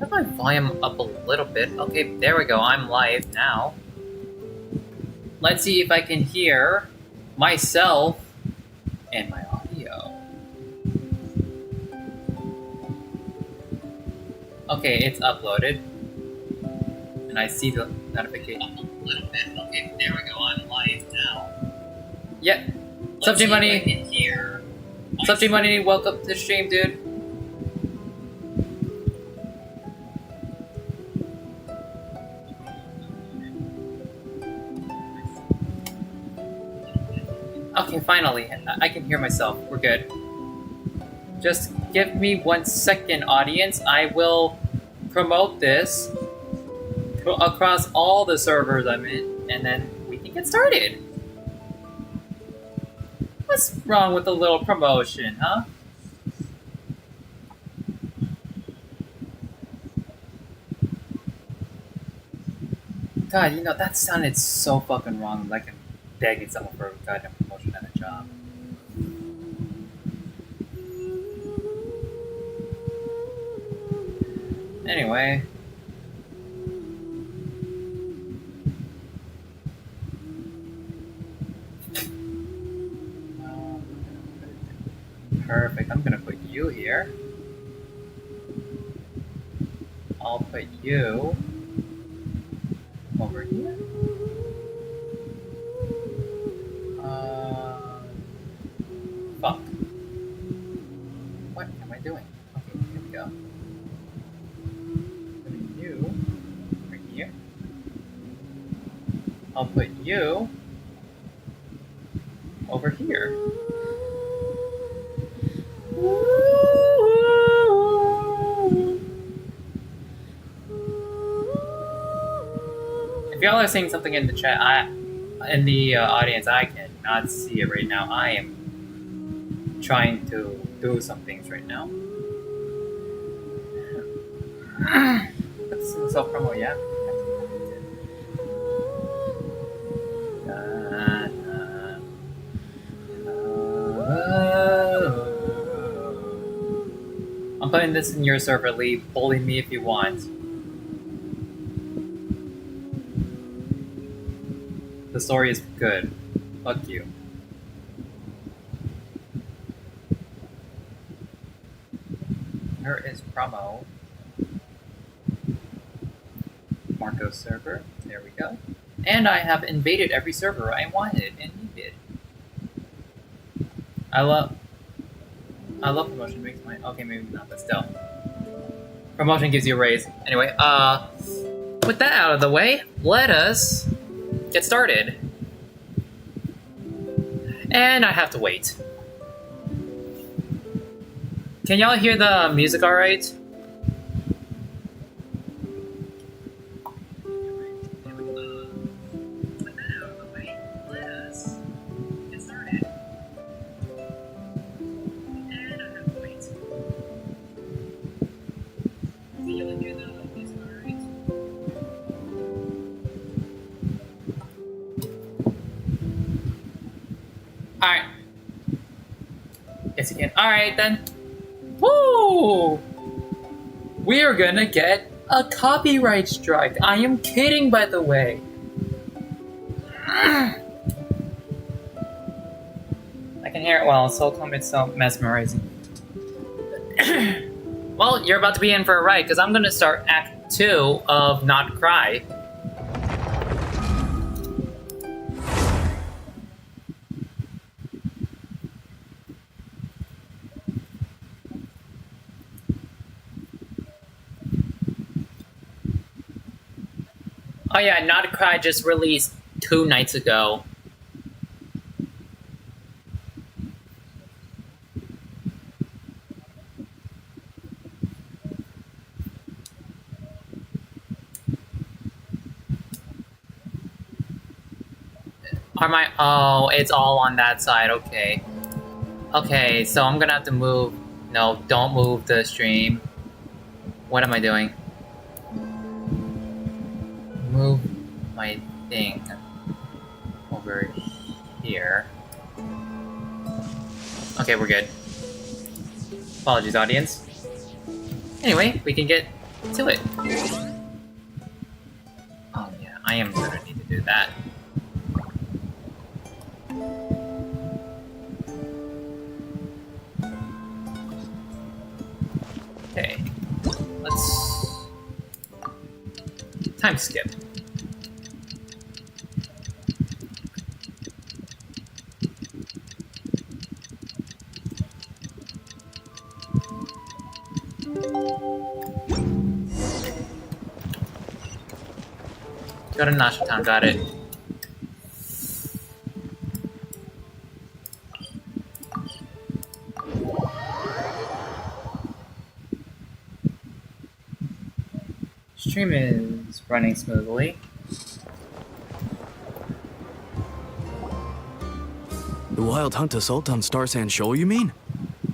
Have my volume up a little bit. Okay, there we go. I'm live now. Let's see if I can hear myself and my audio. Okay, it's uploaded. And I see the notification. Up a little bit. Okay, there we go. I'm live now. Yeah. Sup, G Money? Sup, G Money? Welcome to the stream, dude. Okay, finally. I can hear myself. We're good. Just give me 1 second, audience. I will promote this across all the servers I'm in, and then we can get started. What's wrong with a little promotion, huh? God, you know, that sounded so fucking wrong, like I'm begging someone for a goddamn promotion at a job. Anyway. Perfect, I'm gonna put you here. I'll put you over here. Fuck. What am I doing? Okay, here we go. Put you over here. I'll put you over here. If y'all are saying something in the chat, in the audience, I cannot see it right now. I am trying to do some things right now. That's self promo, yeah. I'm putting this in your server, Lee. Bully me if you want. The story is good. Fuck you. Here is promo. Marco's server. There we go. And I have invaded every server I wanted and needed. I love promotion makes my okay, maybe not, but still. Promotion gives you a raise. Anyway, with that out of the way, let us get started. And I have to wait. Can y'all hear the music alright? Alright. Yes, you can. Alright then. Woo! We are gonna get a copyright strike. I am kidding, by the way. I can hear it well. It's so mesmerizing. Well, you're about to be in for a ride, because I'm gonna start Act 2 of Not Cry. Oh yeah, Not Cry just released 2 nights ago. Oh, it's all on that side, okay. Okay, so I'm gonna have to move. No, don't move the stream. What am I doing? Move my thing over here. Okay, we're good. Apologies, audience. Anyway, we can get Do it. Oh yeah, I am gonna need to do that. Okay, let's time skip. Go to Nashatown, got it. Stream is running smoothly. The wild hunt assault on Star Sand Shoal, you mean?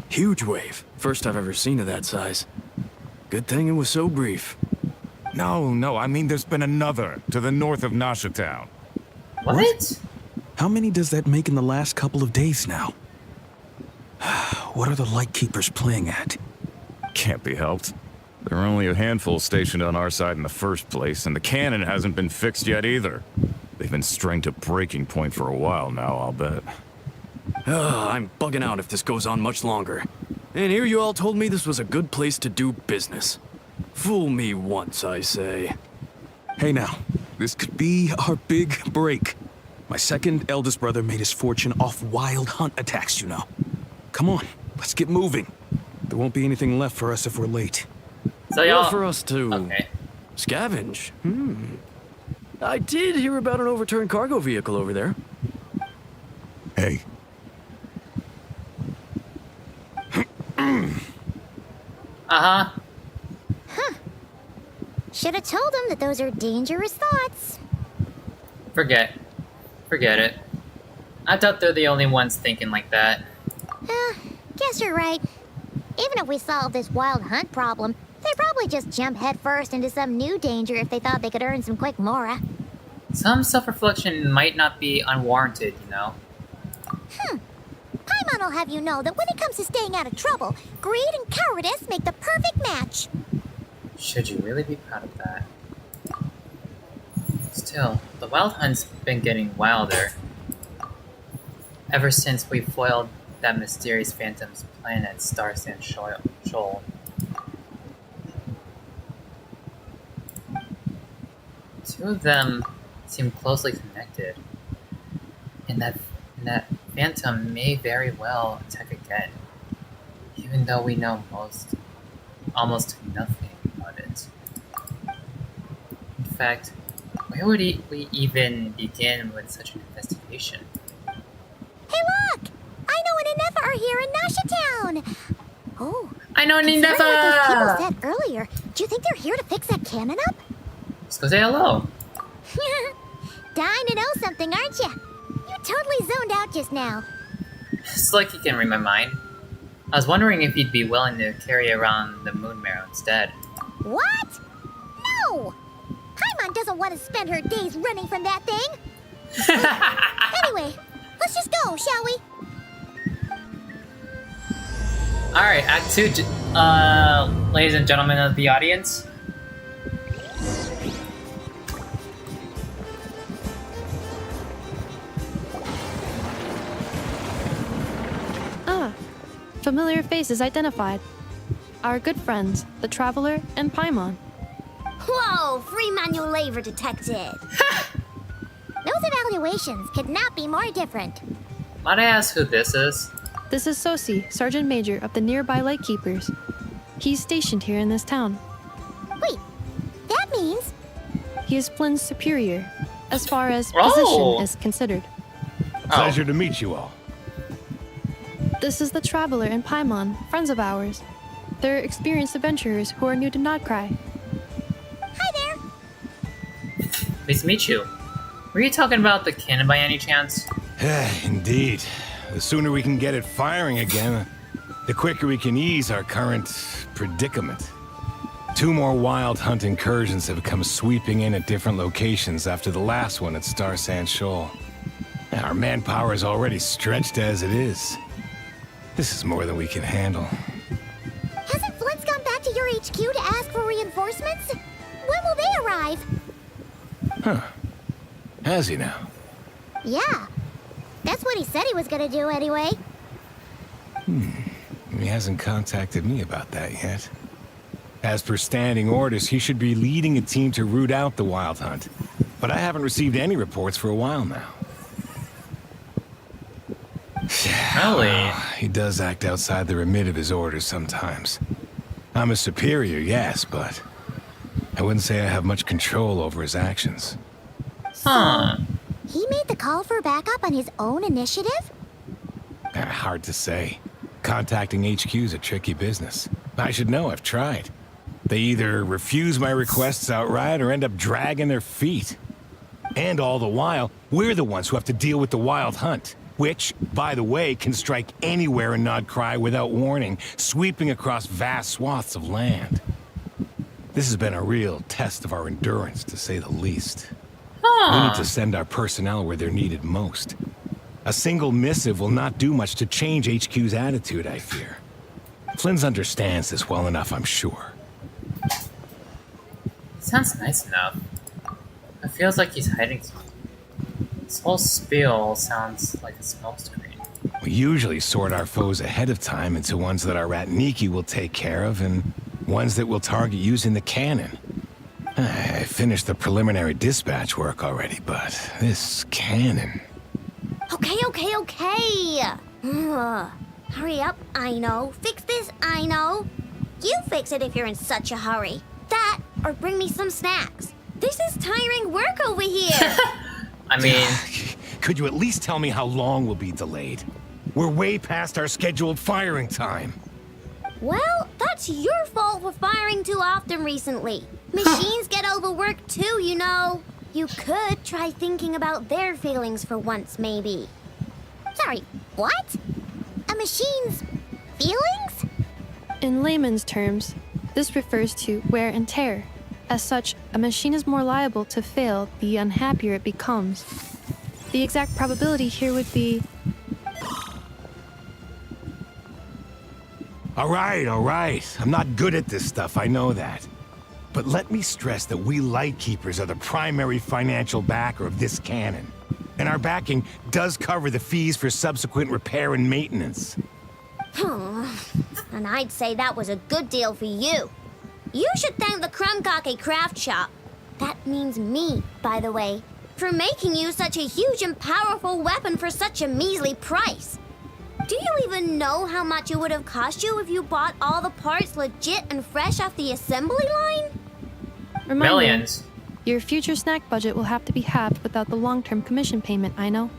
Huge wave. First I've ever seen of that size. Good thing it was so brief. No, I mean there's been another to the north of Nashatown. What? How many does that make in the last couple of days now? What are the Lightkeepers playing at? Can't be helped. There are only a handful stationed on our side in the first place, and the cannon hasn't been fixed yet either. They've been strained to breaking point for a while now, I'll bet. I'm bugging out if this goes on much longer. And here you all told me this was a good place to do business. Fool me once, I say. Hey now, this could be our big break. My second eldest brother made his fortune off wild hunt attacks, you know. Come on, let's get moving. There won't be anything left for us if we're late. So Well, y'all. for us to Okay. scavenge. I did hear about an overturned cargo vehicle over there. Hey, Uh huh. Should have told him that those are dangerous thoughts. Forget it. I doubt they're the only ones thinking like that. Guess you're right. Even if we solve this wild hunt problem, they'd probably just jump headfirst into some new danger if they thought they could earn some quick mora. Some self-reflection might not be unwarranted, you know. Paimon will have you know that when it comes to staying out of trouble, greed and cowardice make the perfect match. Should you really be proud of that? Still, the wild hunt's been getting wilder. Ever since we foiled that mysterious phantom's plan at Star Sand Shoal. Two of them seem closely connected. And that phantom may very well attack again. Even though we know almost nothing about it. In fact, where would we even begin with such an investigation? Hey look! I know an Inefa are here in Nashatown! Oh, I know considering what those people Nineveh! said earlier, do you think they're here to fix that cannon up? Let's go say hello. Dying to know something, aren't you? You totally zoned out just now. It's like you can read my mind. I was wondering if you'd be willing to carry around the moon marrow instead. What? No! Paimon doesn't want to spend her days running from that thing. Anyway, let's just go, shall we? Alright, Act 2, ladies and gentlemen of the audience. Familiar faces identified. Our good friends, the Traveler and Paimon. Whoa, free manual labor detected. Those evaluations could not be more different. Might I ask who this is? This is Sosi, Sergeant Major of the nearby Lightkeepers. He's stationed here in this town. Wait, that means... He is Flynn's superior, as far as Oh! position is considered. pleasure to meet you all. This is the Traveler and Paimon, friends of ours. They're experienced adventurers who are new to Nodcry. Hi there. Nice to meet you. Were you talking about the cannon by any chance? Indeed. The sooner we can get it firing again, the quicker we can ease our current predicament. 2 more wild hunt incursions have come sweeping in at different locations after the last one at Star Sand Shoal. Our manpower is already stretched as it is. This is more than we can handle. Hasn't Flint's gone back to your HQ to ask for reinforcements? reinforcements? When will they arrive? Huh. Has he now? Yeah. That's what he said he was gonna do anyway. He hasn't contacted me about that yet. As per standing orders, he should be leading a team to root out the Wild Hunt. But I haven't received any reports for a while now. Really? He does act outside the remit of his orders sometimes. I'm a superior, yes, but I wouldn't say I have much control over his actions. Huh. He made the call for backup on his own initiative? Hard to say. Contacting HQ is a tricky business. I should know, I've tried. They either refuse my requests outright or end up dragging their feet. And all the while, we're the ones who have to deal with the Wild Hunt, which, by the way, can strike anywhere in Nodcry without warning, sweeping across vast swaths of land. This has been a real test of our endurance, to say the least. We need to send our personnel where they're needed most. A single missive will not do much to change HQ's attitude, I fear. Flynn's understands this well enough, I'm sure. Sounds nice enough. It feels like he's hiding something. This whole spiel sounds like a smokescreen. We usually sort our foes ahead of time into ones that our Ratniki will take care of and ones that we'll target using the cannon. I finished the preliminary dispatch work already, but this cannon... Okay. Hurry up, I know. Fix this, I know. You fix it if you're in such a hurry. That, or bring me some snacks. This is tiring work over here. I mean, Could you at least tell me how long we'll be delayed? We're way past our scheduled firing time. Well, that's your fault for firing too often recently. Machines get overworked too, you know. You could try thinking about their feelings for once, maybe. Sorry, what? A machine's feelings? In layman's terms, this refers to wear and tear. As such, a machine is more liable to fail the unhappier it becomes. The exact probability here would be... All right. I'm not good at this stuff, I know that. But let me stress that we Lightkeepers are the primary financial backer of this cannon. And our backing does cover the fees for subsequent repair and maintenance. And I'd say that was a good deal for you. You should thank the Krumkake Craft Shop. That means me, by the way, for making you such a huge and powerful weapon for such a measly price. Do you even know how much it would have cost you if you bought all the parts legit and fresh off the assembly line? Reminder, millions. your future snack budget will have to be halved without the long-term commission payment, I know.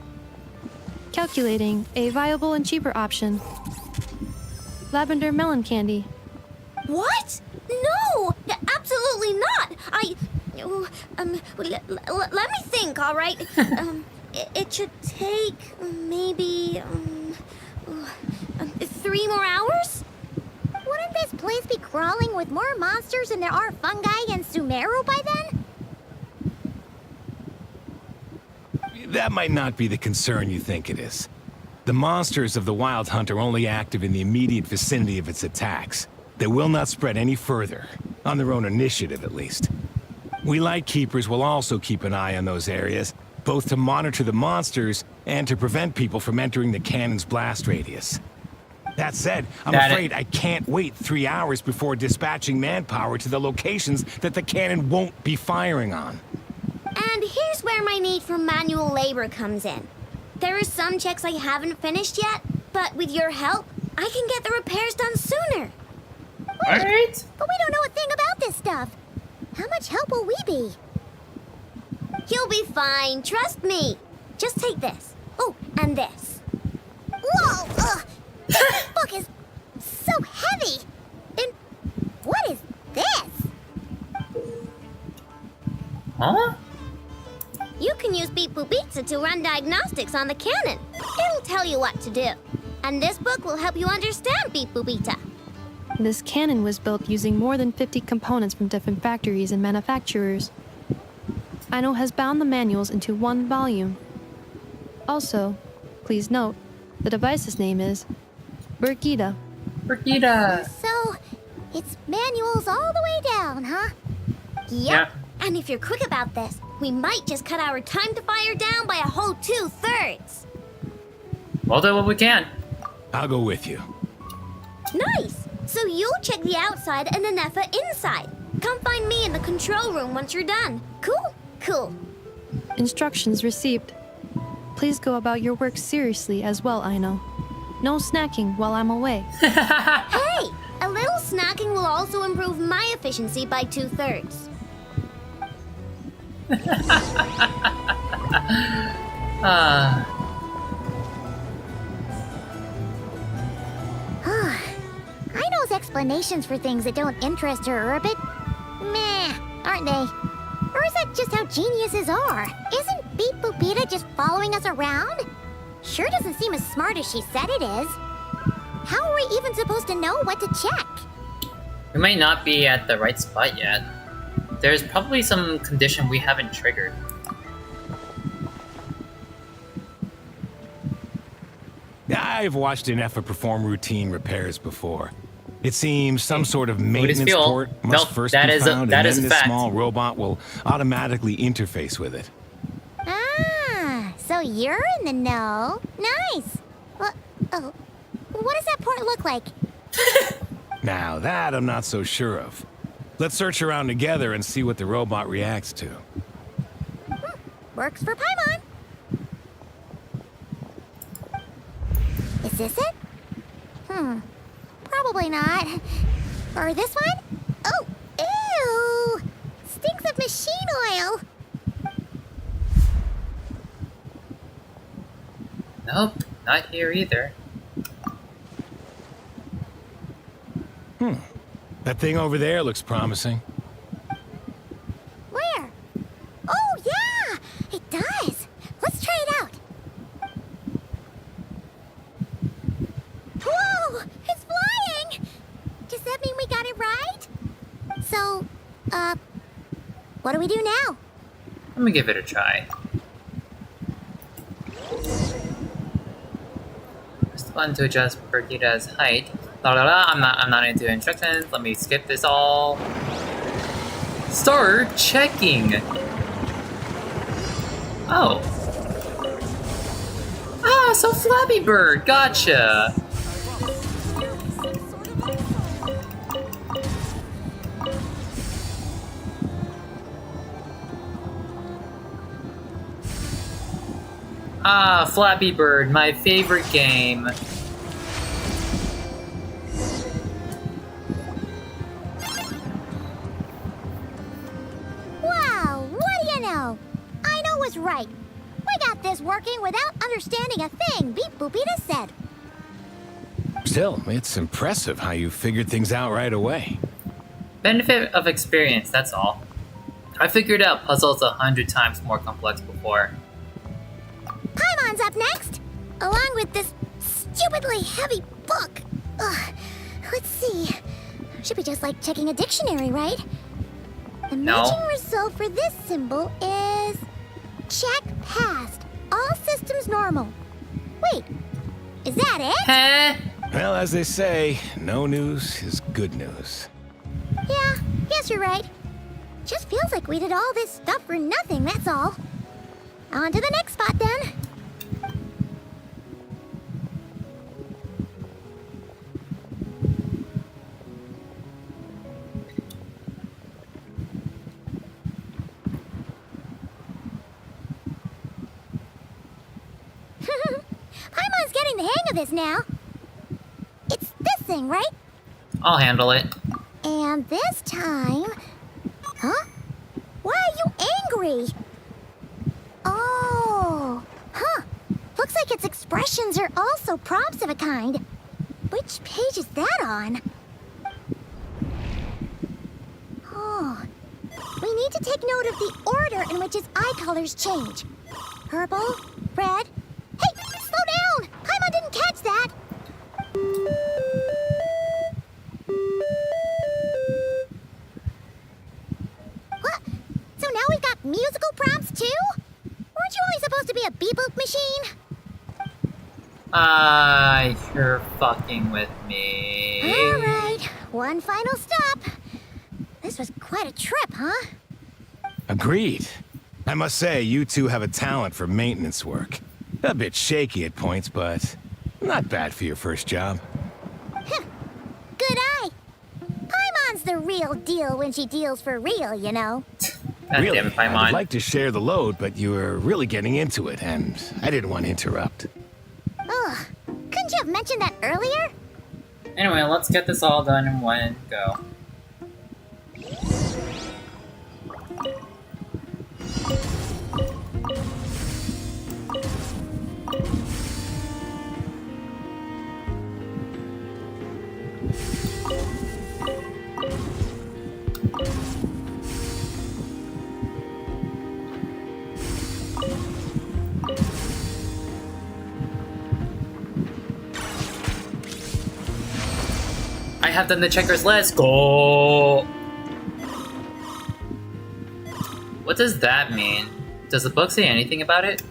Calculating a viable and cheaper option. Lavender melon candy. What? No! Absolutely not! Let me think, all right? It should take maybe 3 more hours? Wouldn't this place be crawling with more monsters than there are fungi and Sumeru by then? That might not be the concern you think it is. The monsters of the Wild Hunt are only active in the immediate vicinity of its attacks. They will not spread any further, on their own initiative at least. We Lightkeepers will also keep an eye on those areas, both to monitor the monsters and to prevent people from entering the cannon's blast radius. That said, I'm afraid I can't wait 3 hours before dispatching manpower to the locations that the cannon won't be firing on. And here's where my need for manual labor comes in. There are some checks I haven't finished yet, but with your help, I can get the repairs done sooner. Alright. But we don't know a thing about this stuff. How much help will we be? You'll be fine, trust me. Just take this. Oh, and this. Whoa! This book is so heavy. And what is this? Huh? You can use Beep Boop Pizza to run diagnostics on the cannon. It'll tell you what to do. And this book will help you understand Beep Boop Pizza. This cannon was built using more than 50 components from different factories and manufacturers. Aino has bound the manuals into one volume. Also, please note, the device's name is Birgitta. Brigida. So, It's manuals all the way down, huh? Yep. Yeah. And if you're quick about this, we might just cut our time to fire down by a whole 2/3. We'll do what we can. I'll go with you. Nice! So you'll check the outside and Nefa inside. Come find me in the control room once you're done. Cool? Cool. Instructions received. Please go about your work seriously as well, Aino. No snacking while I'm away. Hey! A little snacking will also improve my efficiency by 2/3. Aino's explanations for things that don't interest her are a bit meh, aren't they? Or is that just how geniuses are? Isn't Beep Boopita just following us around? Sure doesn't seem as smart as she said it is. How are we even supposed to know what to check? We might not be at the right spot yet. There's probably some condition we haven't triggered. I've watched Nefa perform routine repairs before. It seems some sort of maintenance fuel. port must Nope, first that be is a- found, that and is then a this fact. small robot will automatically interface with it. Ah, so you're in the know. Nice. Well, oh, what does that port look like? Now that I'm not so sure of. Let's search around together and see what the robot reacts to. Works for Paimon. Is this it? Probably not. Or this one? Oh, ew! Stinks of machine oil. Nope, not here either. That thing over there looks promising. Where? Oh, yeah! It does. Let's try it out. Whoa! It's flying! Does that mean we got it right? So, what do we do now? Let me give it a try. Press the button to adjust Brigida's height. La la la, I'm not into instructions. Let me skip this all. Start checking. Oh. Ah, so Flappy Bird, gotcha. Ah, Flappy Bird, my favorite game. Wow, what do you know? Aino was right. We got this working without understanding a thing Beep Boopita said. Still, it's impressive how you figured things out right away. Benefit of experience, that's all. I figured out puzzles 100 times more complex before. Paimon's up next, along with this stupidly heavy book. Ugh, let's see. Should be just like checking a dictionary, right? The No. matching result for this symbol is check passed. All systems normal. Wait, is that it? Heh? Well, as they say, no news is good news. Yeah, guess you're right. Just feels like we did all this stuff for nothing, that's all. On to the next spot then. Paimon's getting the hang of this now. It's this thing, right? I'll handle it. And this time... Huh? Why are you angry? Oh... Huh. Looks like its expressions are also prompts of a kind. Which page is that on? Oh... We need to take note of the order in which its eye colors change. Purple, red... Hey! Slow down! Paimon didn't catch that! What? So now we've got musical prompts too? Weren't you only supposed to be a beep-boop machine? You're fucking with me. Alright, one final stop. This was quite a trip, huh? Agreed. I must say, you two have a talent for maintenance work. A bit shaky at points, but not bad for your first job. Good eye. Paimon's the real deal when she deals for real, you know. God Really, damn it, I would Paimon. like to share the load, but you were really getting into it, and I didn't want to interrupt. Ugh, couldn't you have mentioned that earlier? Anyway, let's get this all done in one go. I have done the checkers. Let's go. What does that mean? Does the book say anything about it?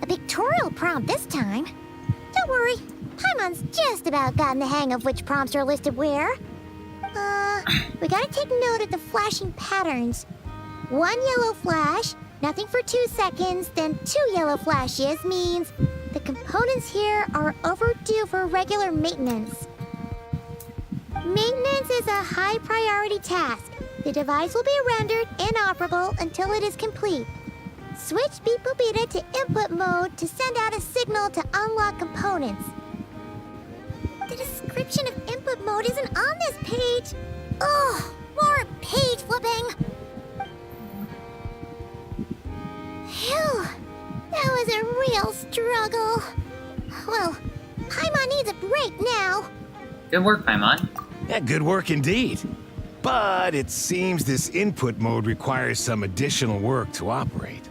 A pictorial prompt this time. Don't worry, Paimon's just about gotten the hang of which prompts are listed where. We gotta take note of the flashing patterns. 1 yellow flash, nothing for 2 seconds, then 2 yellow flashes means the components here are overdue for regular maintenance. Maintenance is a high priority task. The device will be rendered inoperable until it is complete. Switch Beep Boopita to input mode to send out a signal to unlock components. The description of input mode isn't on this page. Ugh, more page flipping. Phew, that was a real struggle. Well, Paimon needs a break now. Good work, Paimon. Yeah, good work indeed. But it seems this input mode requires some additional work to operate.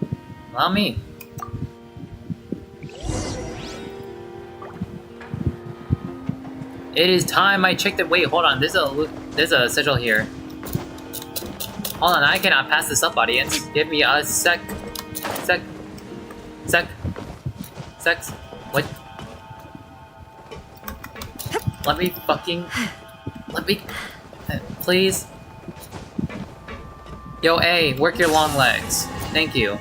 Allow me. It is time I checked it. Wait, hold on. There's a sigil here. Hold on, I cannot pass this up, audience. Give me a sec. What? Let me. Please. Yo, A, work your long legs. Thank you.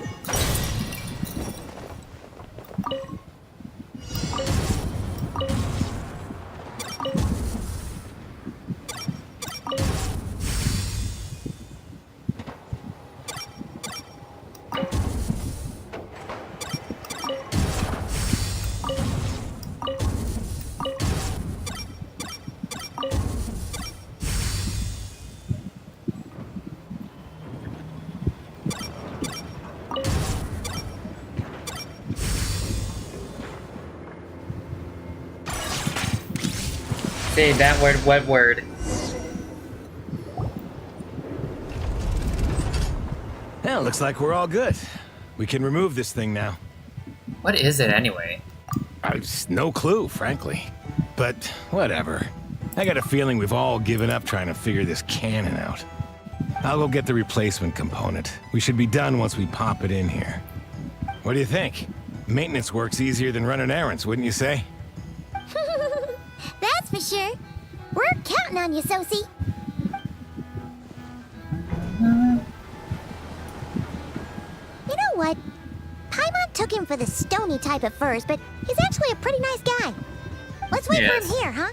Say that word, what word? Well, looks like we're all good. We can remove this thing now. What is it anyway? I've no clue, frankly. But whatever. I got a feeling we've all given up trying to figure this cannon out. I'll go get the replacement component. We should be done once we pop it in here. What do you think? Maintenance work's easier than running errands, wouldn't you say? That's for sure. We're counting on you, Sosie. You know what? Paimon took him for the stony type at first, but he's actually a pretty nice guy. Let's wait for him here, huh?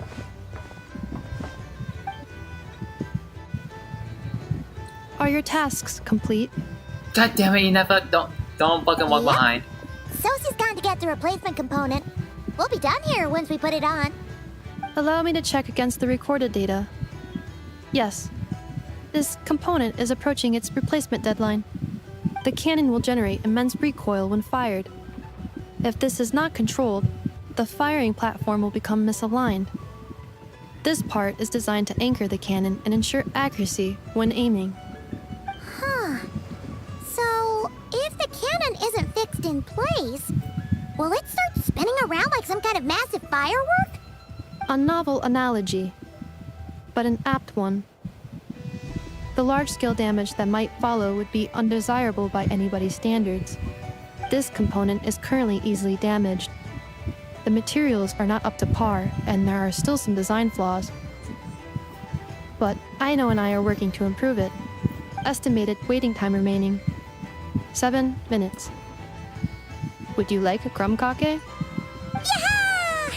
Are your tasks complete? God damn it, you never don't fucking walk Yep. behind. Sosie's gone to get the replacement component. We'll be done here once we put it on. Allow me to check against the recorded data. Yes. This component is approaching its replacement deadline. The cannon will generate immense recoil when fired. If this is not controlled, the firing platform will become misaligned. This part is designed to anchor the cannon and ensure accuracy when aiming. Huh. So, if the cannon isn't fixed in place, will it start spinning around like some kind of massive firework? A novel analogy, but an apt one. The large-scale damage that might follow would be undesirable by anybody's standards. This component is currently easily damaged. The materials are not up to par, and there are still some design flaws. but Aino and I are working to improve it. Estimated waiting time remaining 7 minutes. Would you like a crumb kake? Yeah!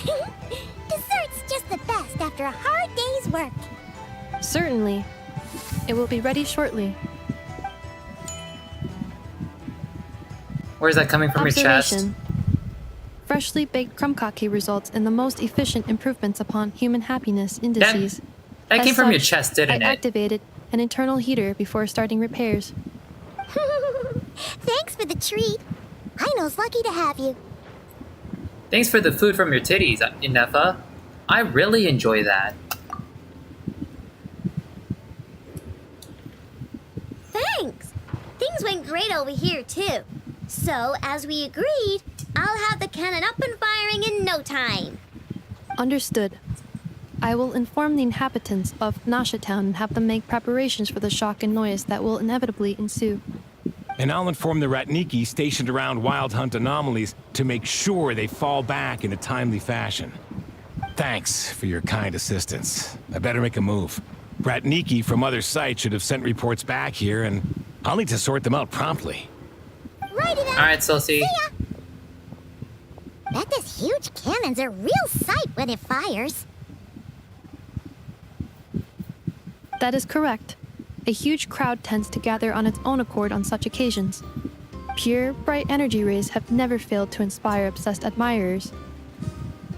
Dessert's just the best after a hard day's work. Certainly. It will be ready shortly. Where's that coming from your chest? Observation. Freshly baked crumb kake results in the most efficient improvements upon human happiness indices. That As came from your such, chest, didn't I it? activated an internal heater before starting repairs. Thanks for the treat. Aino's lucky to have you. Thanks for the food from your titties, Inefa. I really enjoy that. Thanks. Things went great over here, too. So, as we agreed, I'll have the cannon up and firing in no time. Understood. I will inform the inhabitants of Nasha Town and have them make preparations for the shock and noise that will inevitably ensue. And I'll inform the Ratniki stationed around Wild Hunt anomalies to make sure they fall back in a timely fashion. Thanks for your kind assistance. I better make a move. Ratniki from other sites should have sent reports back here, and I'll need to sort them out promptly. Right it out. Alright, Celsi. See ya. Bet this huge cannon's a real sight when it fires. That is correct. A huge crowd tends to gather on its own accord on such occasions. Pure, bright energy rays have never failed to inspire obsessed admirers.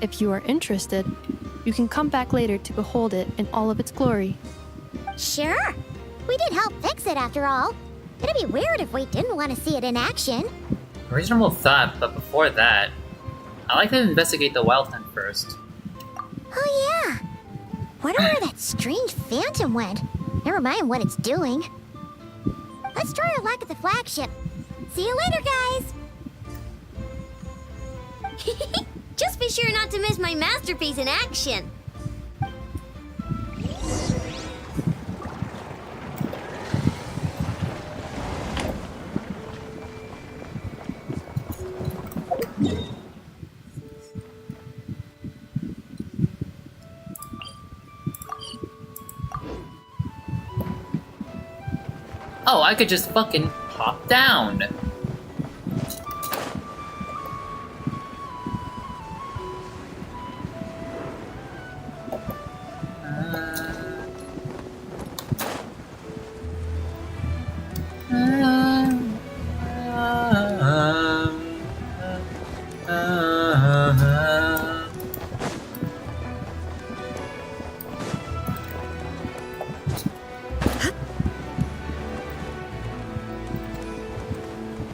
If you are interested, you can come back later to behold it in all of its glory. Sure. We did help fix it after all. It'd be weird if we didn't want to see it in action. Reasonable thought, but before that, I'd like to investigate the Wild Hunt first. Oh yeah. Wonder where that strange phantom went. Never mind what it's doing. Let's try our luck at the flagship. See you later, guys. Just be sure not to miss my masterpiece in action. Oh, I could just fucking hop down.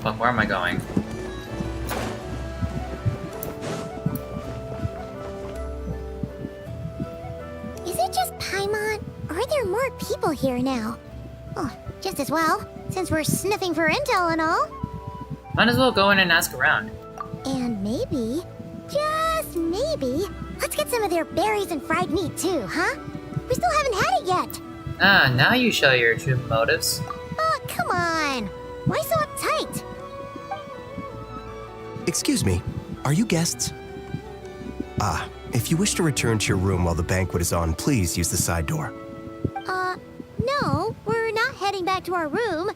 Fuck, where am I going? Is it just Paimon, or are there more people here now? Oh, just as well, since we're sniffing for intel and all. Might as well go in and ask around. And maybe, just maybe, let's get some of their berries and fried meat too, huh? We still haven't had it yet. Ah, now you show your true motives. Oh, come on. Why so uptight? Excuse me, are you guests? If you wish to return to your room while the banquet is on, please use the side door. No, we're not heading back to our room.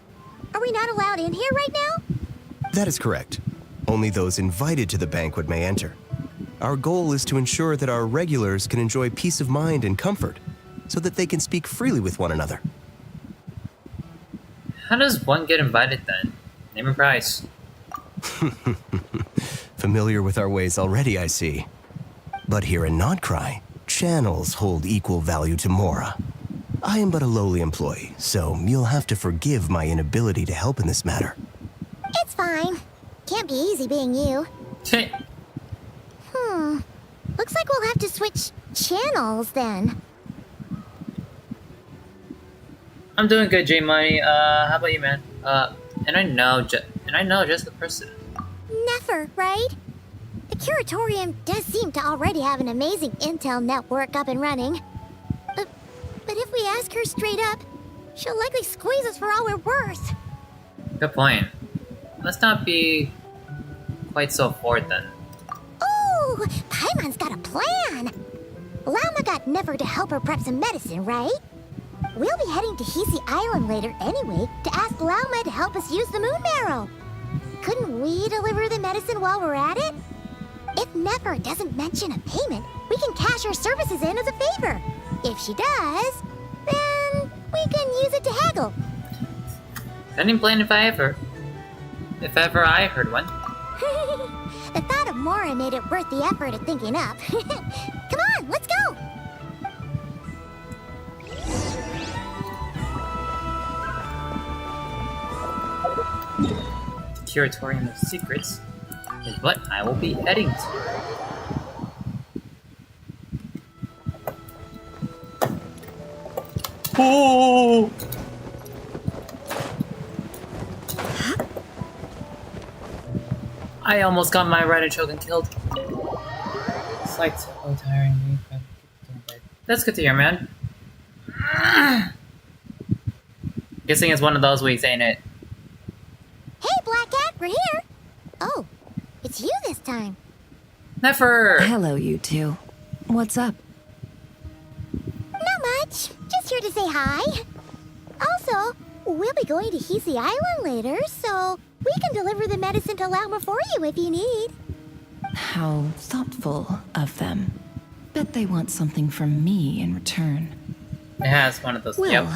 Are we not allowed in here right now? That is correct. Only those invited to the banquet may enter. Our goal is to ensure that our regulars can enjoy peace of mind and comfort, so that they can speak freely with one another. How does one get invited then? Name and price. Familiar with our ways already, I see. But here in Nodcry, channels hold equal value to Mora. I am but a lowly employee, so you'll have to forgive my inability to help in this matter. It's fine. Can't be easy being you. Looks like we'll have to switch channels then. I'm doing good, J Money. How about you, man? And I know just the person. Never, right? The Curatorium does seem to already have an amazing intel network up and running. But if we ask her straight up, she'll likely squeeze us for all we're worth. Good point. Let's not be quite so forward then. Ooh, Paimon's got a plan. Llama got Never to help her prep some medicine, right? We'll be heading to Hisi Island later anyway to ask Lauma to help us use the moon marrow. Couldn't we deliver the medicine while we're at it? If Nefer doesn't mention a payment, we can cash our services in as a favor. If she does, then we can use it to haggle. Sending plan if ever I heard one. The thought of Mora made it worth the effort of thinking up. Come on, let's go! Curatorium of Secrets is what I will be heading to. Oh! I almost got my rider chosen killed. It's like so tiring me. That's good to hear, man. Guessing it's one of those weeks, ain't it? Hey, Black Cat, we're here! Oh, it's you this time. Never! Hello, you two. What's up? Not much. Just here to say hi. Also, we'll be going to Hisi Island later, so we can deliver the medicine to Lauma for you if you need. How thoughtful of them. Bet they want something from me in return. It has one of those. Well, Yep.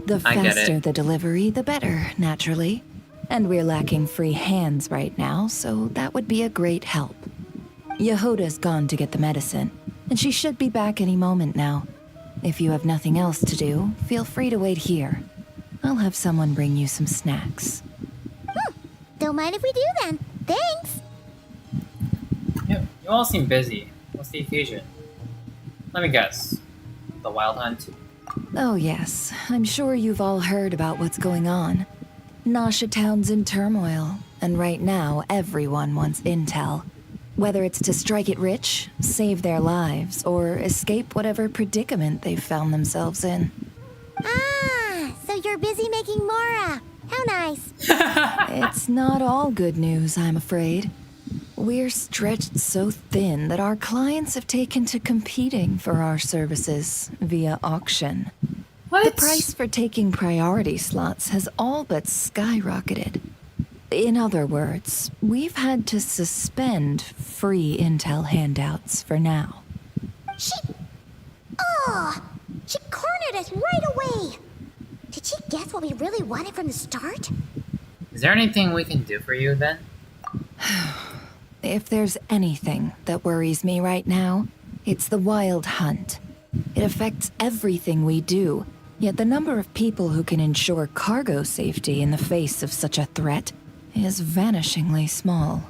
the I get faster it. the delivery, the better, naturally. And we're lacking free hands right now, so that would be a great help. Yehoda's gone to get the medicine, and she should be back any moment now. If you have nothing else to do, feel free to wait here. I'll have someone bring you some snacks. Don't mind if we do then. Thanks! You all seem busy. What's the occasion? Let me guess. The Wild Hunt? Oh yes, I'm sure you've all heard about what's going on. Nasha Town's in turmoil, and right now everyone wants intel. Whether it's to strike it rich, save their lives, or escape whatever predicament they've found themselves in. Ah, so you're busy making Mora. How nice. It's not all good news, I'm afraid. We're stretched so thin that our clients have taken to competing for our services via auction. What? The price for taking priority slots has all but skyrocketed. In other words, we've had to suspend free intel handouts for now. She cornered us right away. Did she guess what we really wanted from the start? Is there anything we can do for you then? If there's anything that worries me right now, it's the Wild Hunt. It affects everything we do, yet the number of people who can ensure cargo safety in the face of such a threat is vanishingly small.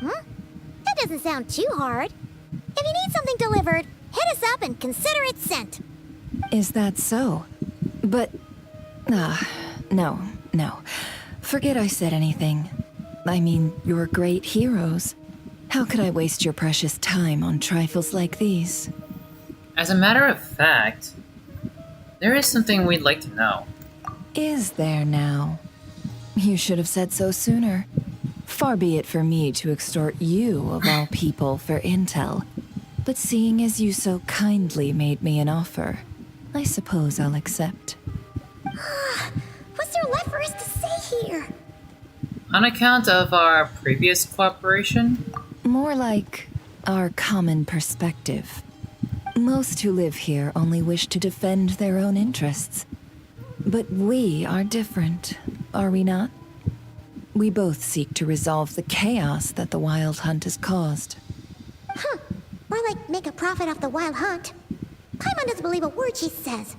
That doesn't sound too hard. If you need something delivered, hit us up and consider it sent. Is that so? But... no. Forget I said anything. I mean, you're great heroes. How could I waste your precious time on trifles like these? As a matter of fact, there is something we'd like to know. Is there now? You should have said so sooner. Far be it for me to extort you, of all people, for intel. But seeing as you so kindly made me an offer, I suppose I'll accept. What's there left for us to say here? On account of our previous cooperation? More like our common perspective. Most who live here only wish to defend their own interests. But we are different, are we not? We both seek to resolve the chaos that the Wild Hunt has caused. More like make a profit off the Wild Hunt. Paimon doesn't believe a word she says.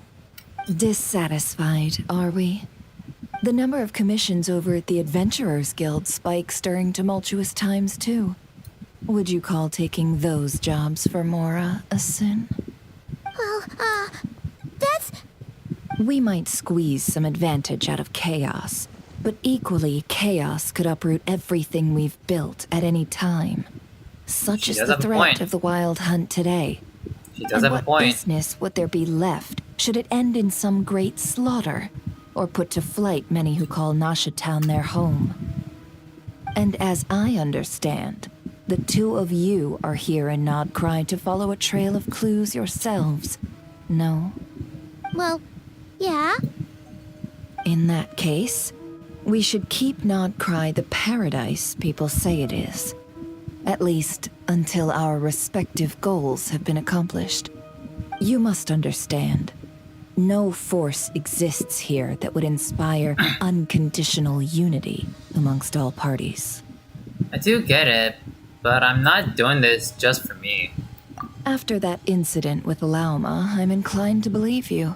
Dissatisfied, are we? The number of commissions over at the Adventurers Guild spikes during tumultuous times, too. Would you call taking those jobs for Mora a sin? Well, that's... We might squeeze some advantage out of chaos, but equally, chaos could uproot everything we've built at any time. Such She is does the have a threat point. of the Wild Hunt today. She does And have a what point. business would there be left should it end in some great slaughter, or put to flight many who call Nasha Town their home? And as I understand, the two of you are here in Nodcry to follow a trail of clues yourselves. No? Well, Yeah? In that case, we should keep Nod Cry the paradise people say it is. At least until our respective goals have been accomplished. You must understand, no force exists here that would inspire unconditional unity amongst all parties. I do get it, but I'm not doing this just for me. After that incident with Lauma, I'm inclined to believe you.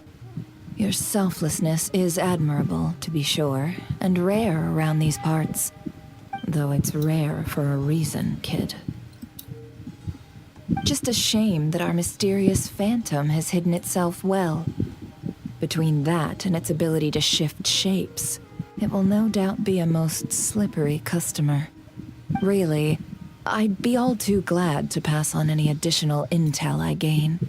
Your selflessness is admirable, to be sure, and rare around these parts. Though it's rare for a reason, kid. Just a shame that our mysterious phantom has hidden itself well. Between that and its ability to shift shapes, it will no doubt be a most slippery customer. Really, I'd be all too glad to pass on any additional intel I gain.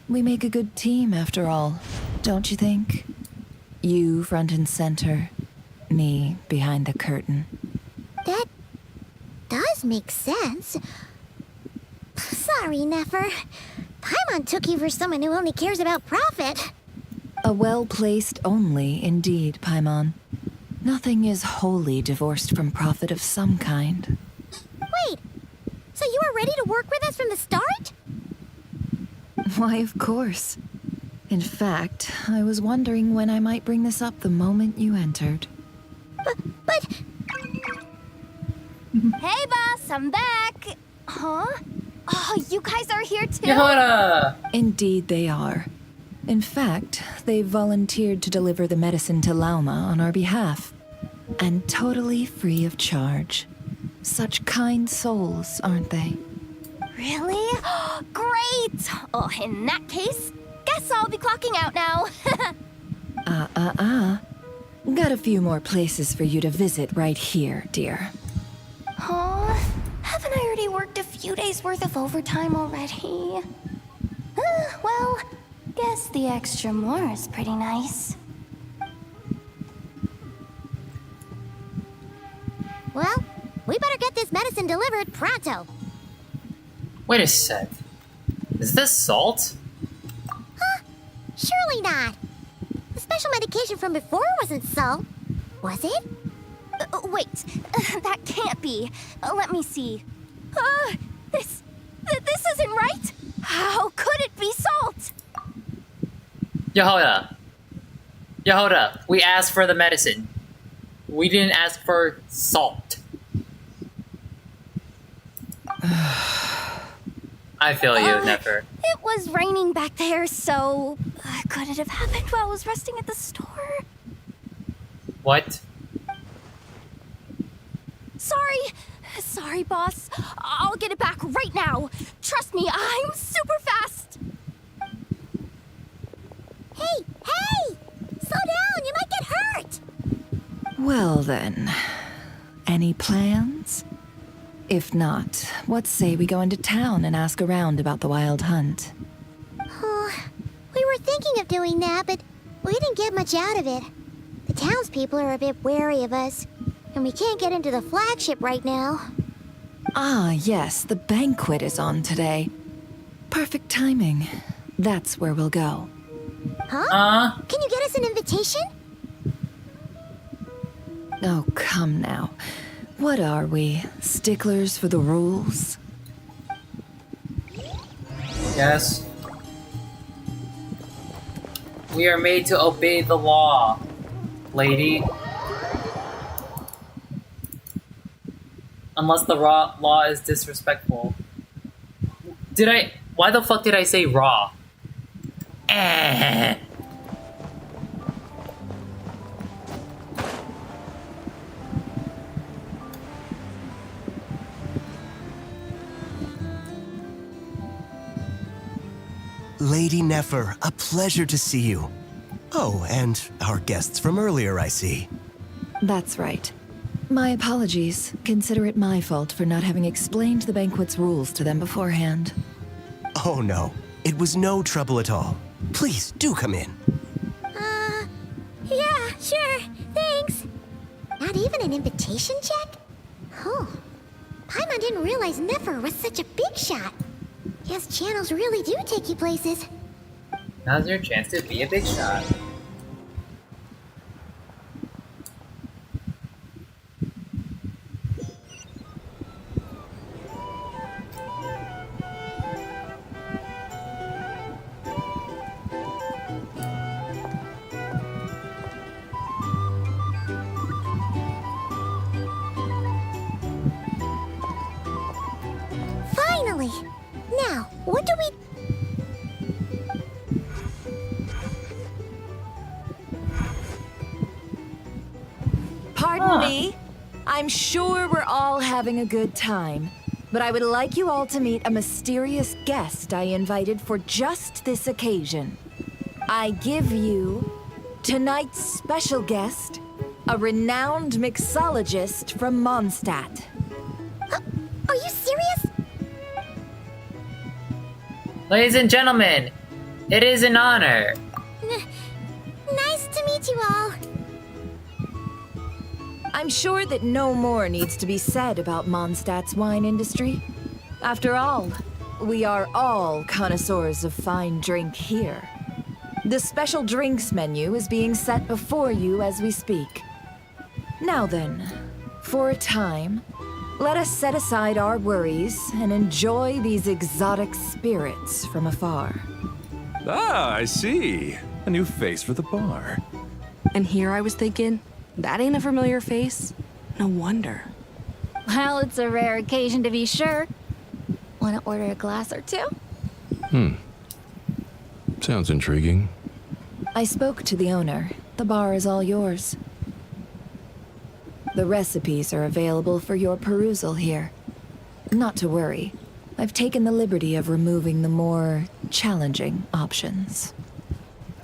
We make a good team, after all, don't you think? You front and center, me behind the curtain. That does make sense. Sorry, Nefer. Paimon took you for someone who only cares about profit. A well-placed only, indeed, Paimon. Nothing is wholly divorced from profit of some kind. Wait, so you were ready to work with us from the start? Why, of course. In fact, I was wondering when I might bring this up the moment you entered. But... Hey, boss, I'm back. Huh? Oh, you guys are here too? Yehoda! Indeed they are. In fact, they've volunteered to deliver the medicine to Lauma on our behalf. And totally free of charge. Such kind souls, aren't they? Really? Great! Oh, in that case, guess I'll be clocking out now. Got a few more places for you to visit right here, dear. Huh? Haven't I already worked a few days worth of overtime already? Well, guess the extra more is pretty nice. Well, we better get this medicine delivered pronto. Wait a sec. Is this salt? Huh? Surely not. The special medication from before wasn't salt, was it? Wait, that can't be. Let me see. This isn't right. How could it be salt? Yehoda! Yehoda, we asked for the medicine. We didn't ask for salt. I feel you, Nefer. It was raining back there, so... could it have happened while I was resting at the store? What? Sorry, boss. I'll get it back right now. Trust me, I'm super fast. Hey! Slow down, you might get hurt! Well then, any plans? If not, what say we go into town and ask around about the wild hunt? We were thinking of doing that, but we didn't get much out of it. The townspeople are a bit wary of us, and we can't get into the flagship right now. Ah, yes, the banquet is on today. Perfect timing. That's where we'll go. Huh? Can you get us an invitation? Oh, come now. What are we, sticklers for the rules? Yes. We are made to obey the law, lady. Unless the law is disrespectful. Why the fuck did I say raw? Lady Nefer, a pleasure to see you. Oh, and our guests from earlier, I see. That's right. My apologies. Consider it my fault for not having explained the banquet's rules to them beforehand. Oh no, it was no trouble at all. Please, do come in. Yeah, sure. Thanks. Not even an invitation check? Oh. Paimon didn't realize Nefer was such a big shot. Yes, channels really do take you places. Now's your chance to be a big shot. What do we... Pardon me. I'm sure we're all having a good time, but I would like you all to meet a mysterious guest I invited for just this occasion. I give you tonight's special guest, a renowned mixologist from Mondstadt. Are you serious? Ladies and gentlemen, it is an honor. Nice to meet you all. I'm sure that no more needs to be said about Mondstadt's wine industry. After all, we are all connoisseurs of fine drink here. The special drinks menu is being set before you as we speak. Now then, for a time, let us set aside our worries and enjoy these exotic spirits from afar. Ah, I see. A new face for the bar. And here I was thinking, that ain't a familiar face. No wonder. Well, it's a rare occasion to be sure. Want to order a glass or two? Sounds intriguing. I spoke to the owner. The bar is all yours. The recipes are available for your perusal here. Not to worry. I've taken the liberty of removing the more challenging options.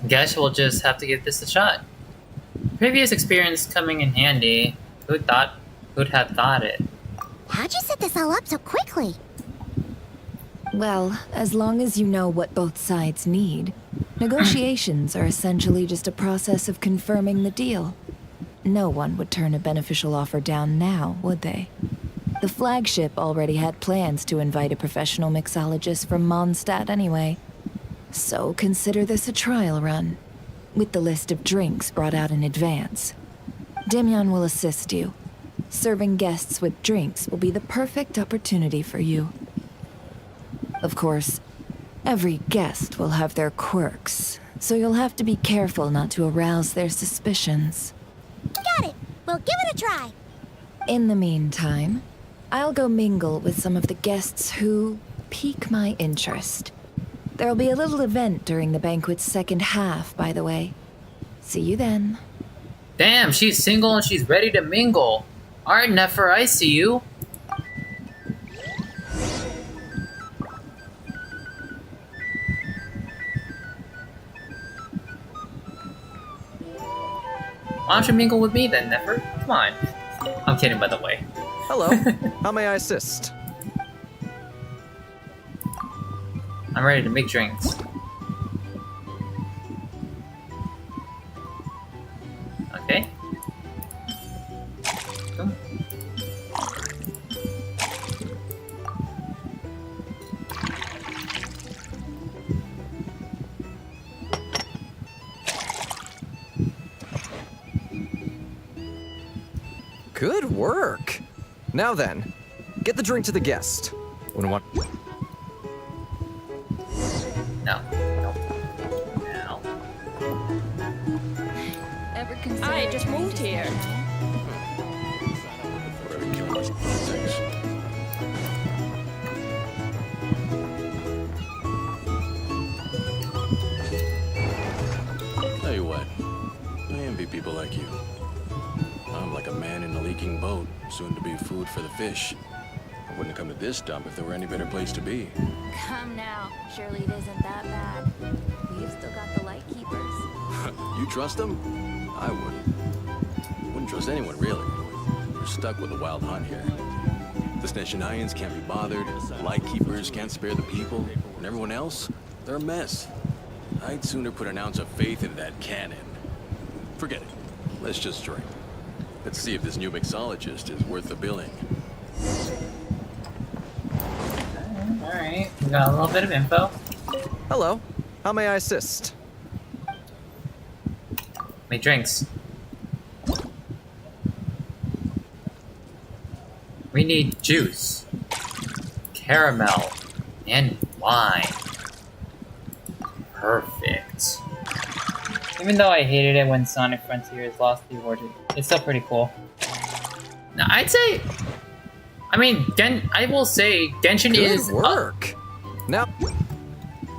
Guess we'll just have to give this a shot. Previous experience coming in handy. Who'd have thought it? How'd you set this all up so quickly? Well, as long as you know what both sides need, negotiations are essentially just a process of confirming the deal. No one would turn a beneficial offer down now, would they? The flagship already had plans to invite a professional mixologist from Mondstadt anyway. So consider this a trial run, with the list of drinks brought out in advance. Demyan will assist you. Serving guests with drinks will be the perfect opportunity for you. Of course, every guest will have their quirks, so you'll have to be careful not to arouse their suspicions. Got it. We'll give it a try. In the meantime, I'll go mingle with some of the guests who pique my interest. There'll be a little event during the banquet's second half, by the way. See you then. Damn, she's single and she's ready to mingle. Alright, Nefer, I see you. Why don't you mingle with me then, Nefer? Come on. I'm kidding, by the way. Hello. How may I assist? I'm ready to make drinks. Okay. Come. Good work. Now then, get the drink to the guest. Wouldn't want... No. No. No. I just moved here. Tell you what, I envy people like you. I'm like a man in a leaking boat, soon to be food for the fish. I wouldn't come to this dump if there were any better place to be. Come now. Surely it isn't that bad. We've still got the light keepers. You trust them? I wouldn't. Wouldn't trust anyone, really. We're stuck with a wild hunt here. The Sneshanians can't be bothered, light keepers can't spare the people, and everyone else, they're a mess. I'd sooner put an ounce of faith in that cannon. Forget it. Let's just drink. Let's see if this new mixologist is worth the billing. Alright, we got a little bit of info. Hello. How may I assist? Make drinks. We need juice, caramel, and wine. Perfect. Even though I hated it when Sonic Frontiers lost the award, it's still pretty cool. Now, I'd say, I mean, I will say Genshin Good is work. Now,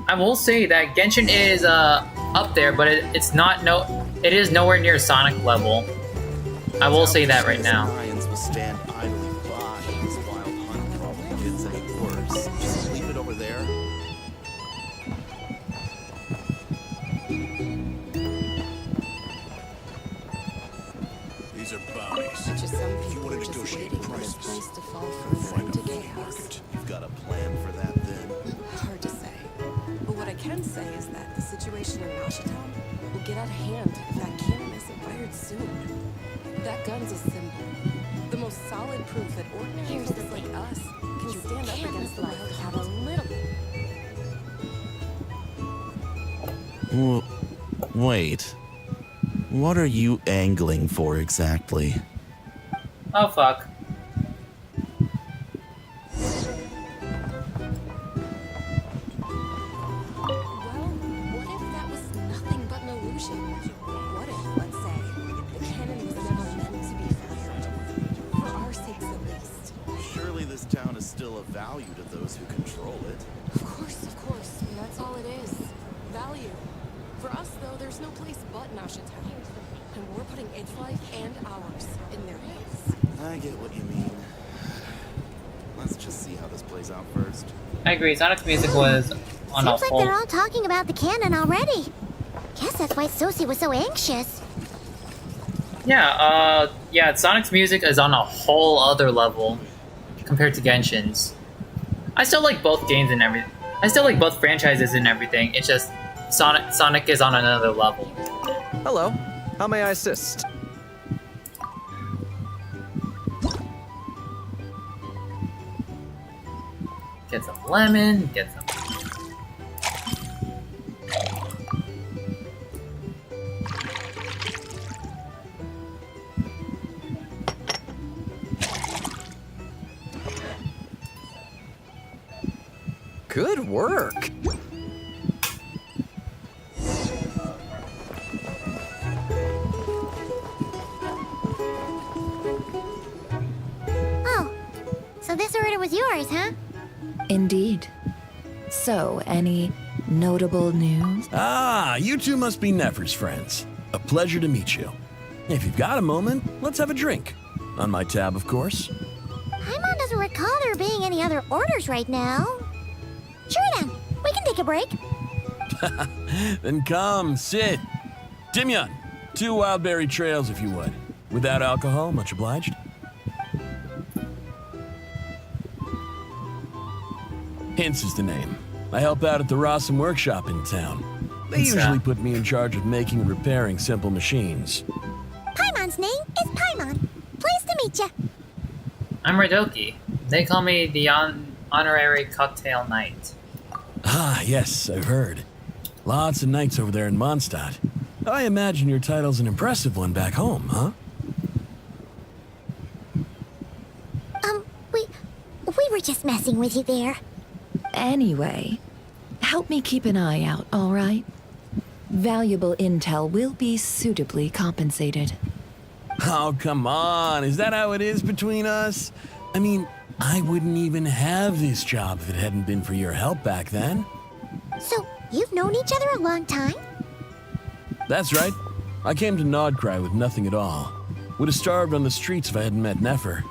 I will say that Genshin is up there, but it's not it is nowhere near Sonic level. I will say that right now. Lions will stand idly by as this wild hunt problem gets any worse. Just leave it over there. These are bounties. Just some If you people want are to just negotiate waiting for this prices, place to fall we'll further find into a flea chaos. market. You've got a plan for that, then? Hard to say. But what I can say is that the situation in Nashitown will get out of hand if that cannon isn't fired soon. That gun's a symbol. The most solid proof that ordinary folks like us can stand up against the wild cat a little. Wait. What are you angling for exactly? Oh fuck. Well, what if that was nothing but an illusion? What if, let's say, the cannon was never meant to be fired? For our sakes at least. Surely this town is still of value to those who control it. Of course. And that's all it is. Value. For us, though, there's no place but Nashitown. And we're putting its life and ours in their hands. I get what you mean. Let's just see how this plays out first. I agree. Sonic's music was on a Seems like whole. they're all talking about the cannon already. Guess that's why Sosie was so anxious. Yeah. Sonic's music is on a whole other level compared to Genshin's. I still like both games and everything. I still like both franchises and everything. It's just Sonic is on another level. hello. How may I assist? Get some lemon. Get some. Good work. Oh, so this order was yours, huh? Indeed. So, any notable news? Ah, you two must be Nefer's friends. A pleasure to meet you. If you've got a moment, let's have a drink. On my tab, of course. Paimon doesn't recall there being any other orders right now. Sure then, we can take a break. Then come, sit. Timyon, 2 wildberry trails if you would. Without alcohol, much obliged. Hints is the name. I help out at the Rossum workshop in town. They What's usually that? put me in charge of making and repairing simple machines. Paimon's name is Paimon. Pleased to meet ya. I'm Radoki. They call me the honorary cocktail knight. Ah, yes, I've heard. Lots of nights over there in Mondstadt. I imagine your title's an impressive one back home, huh? We were just messing with you there. Anyway, help me keep an eye out, all right? Valuable intel will be suitably compensated. Oh, come on. Is that how it is between us? I mean, I wouldn't even have this job if it hadn't been for your help back then. So, you've known each other a long time? That's right. I came to Nodcry with nothing at all. Would have starved on the streets if I hadn't met Nefer.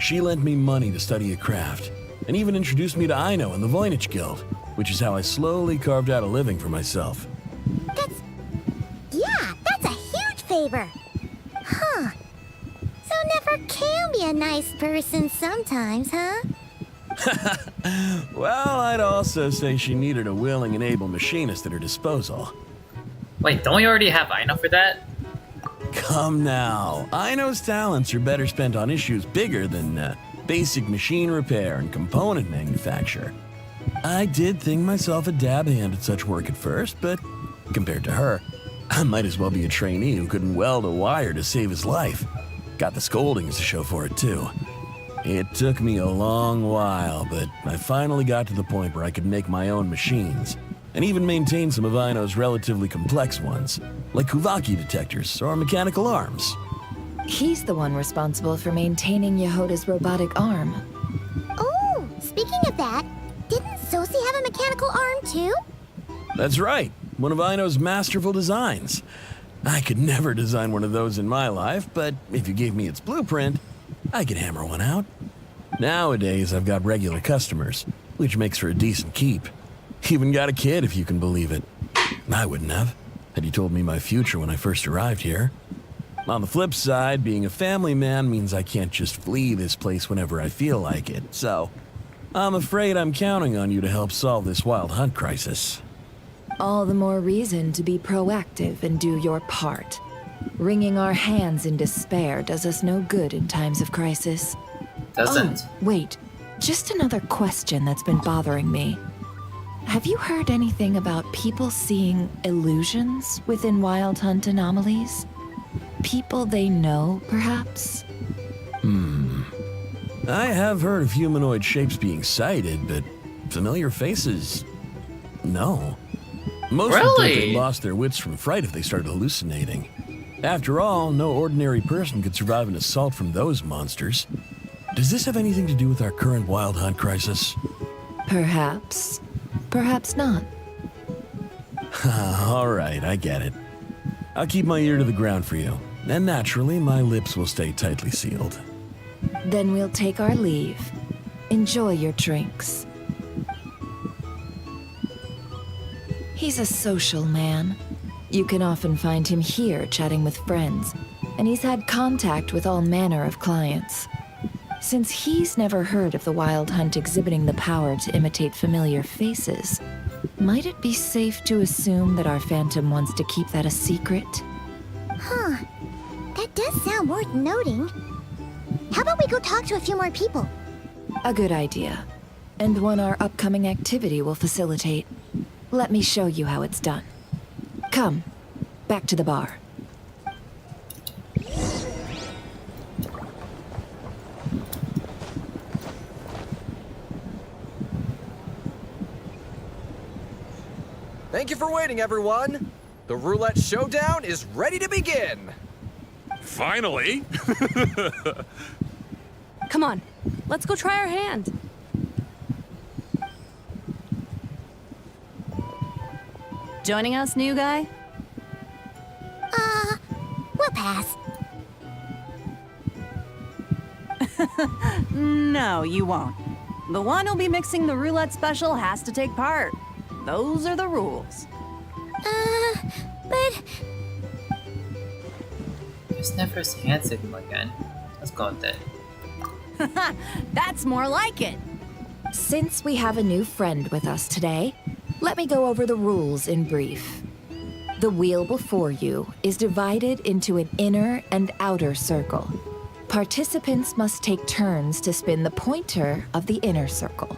She lent me money to study a craft, and even introduced me to Aino and the Voynich Guild, which is how I slowly carved out a living for myself. That's a huge favor. Huh. So Nefer can be a nice person sometimes, huh? Well, I'd also say she needed a willing and able machinist at her disposal. Wait, don't we already have Aino for that? Come now. Aino's talents are better spent on issues bigger than basic machine repair and component manufacture. I did think myself a dab hand at such work at first, but compared to her, I might as well be a trainee who couldn't weld a wire to save his life. Got the scoldings to show for it, too. It took me a long while, but I finally got to the point where I could make my own machines, and even maintain some of Aino's relatively complex ones, like Kuvaki detectors or mechanical arms. He's the one responsible for maintaining Yehoda's robotic arm. Oh, Speaking of that, didn't Sosi have a mechanical arm too? That's right, one of Aino's masterful designs. I could never design one of those in my life, but if you gave me its blueprint, I could hammer one out. Nowadays, I've got regular customers, which makes for a decent keep. Even got a kid, if you can believe it. I wouldn't have, had you told me my future when I first arrived here. On the flip side, being a family man means I can't just flee this place whenever I feel like it, so I'm afraid I'm counting on you to help solve this wild hunt crisis. All the more reason to be proactive and do your part. Wringing our hands in despair does us no good in times of crisis. Doesn't. Oh, wait. Just another question that's been bothering me. Have you heard anything about people seeing illusions within Wild Hunt anomalies? People they know, perhaps? I have heard of humanoid shapes being sighted, but familiar faces? No. Most would think they lost their wits from fright if they started hallucinating. After all, no ordinary person could survive an assault from those monsters. Does this have anything to do with our current Wild Hunt crisis? Perhaps. Perhaps not. All right, I get it. I'll keep my ear to the ground for you, and naturally, my lips will stay tightly sealed. Then we'll take our leave. Enjoy your drinks. He's a social man. You can often find him here chatting with friends, and he's had contact with all manner of clients. Since he's never heard of the Wild Hunt exhibiting the power to imitate familiar faces, might it be safe to assume that our Phantom wants to keep that a secret? Huh. That does sound worth noting. How about we go talk to a few more people? A good idea. And one our upcoming activity will facilitate. Let me show you how it's done. Come, back to the bar. Thank you for waiting, everyone. The roulette showdown is ready to begin. Finally! Come on, let's go try our hand. Joining us, new guy? We'll pass. No, you won't. The one who'll be mixing the roulette special has to take part. Those are the rules. But... Just never his hand signal again. Let's go with it. That's more like it. Since we have a new friend with us today, let me go over the rules in brief. The wheel before you is divided into an inner and outer circle. Participants must take turns to spin the pointer of the inner circle.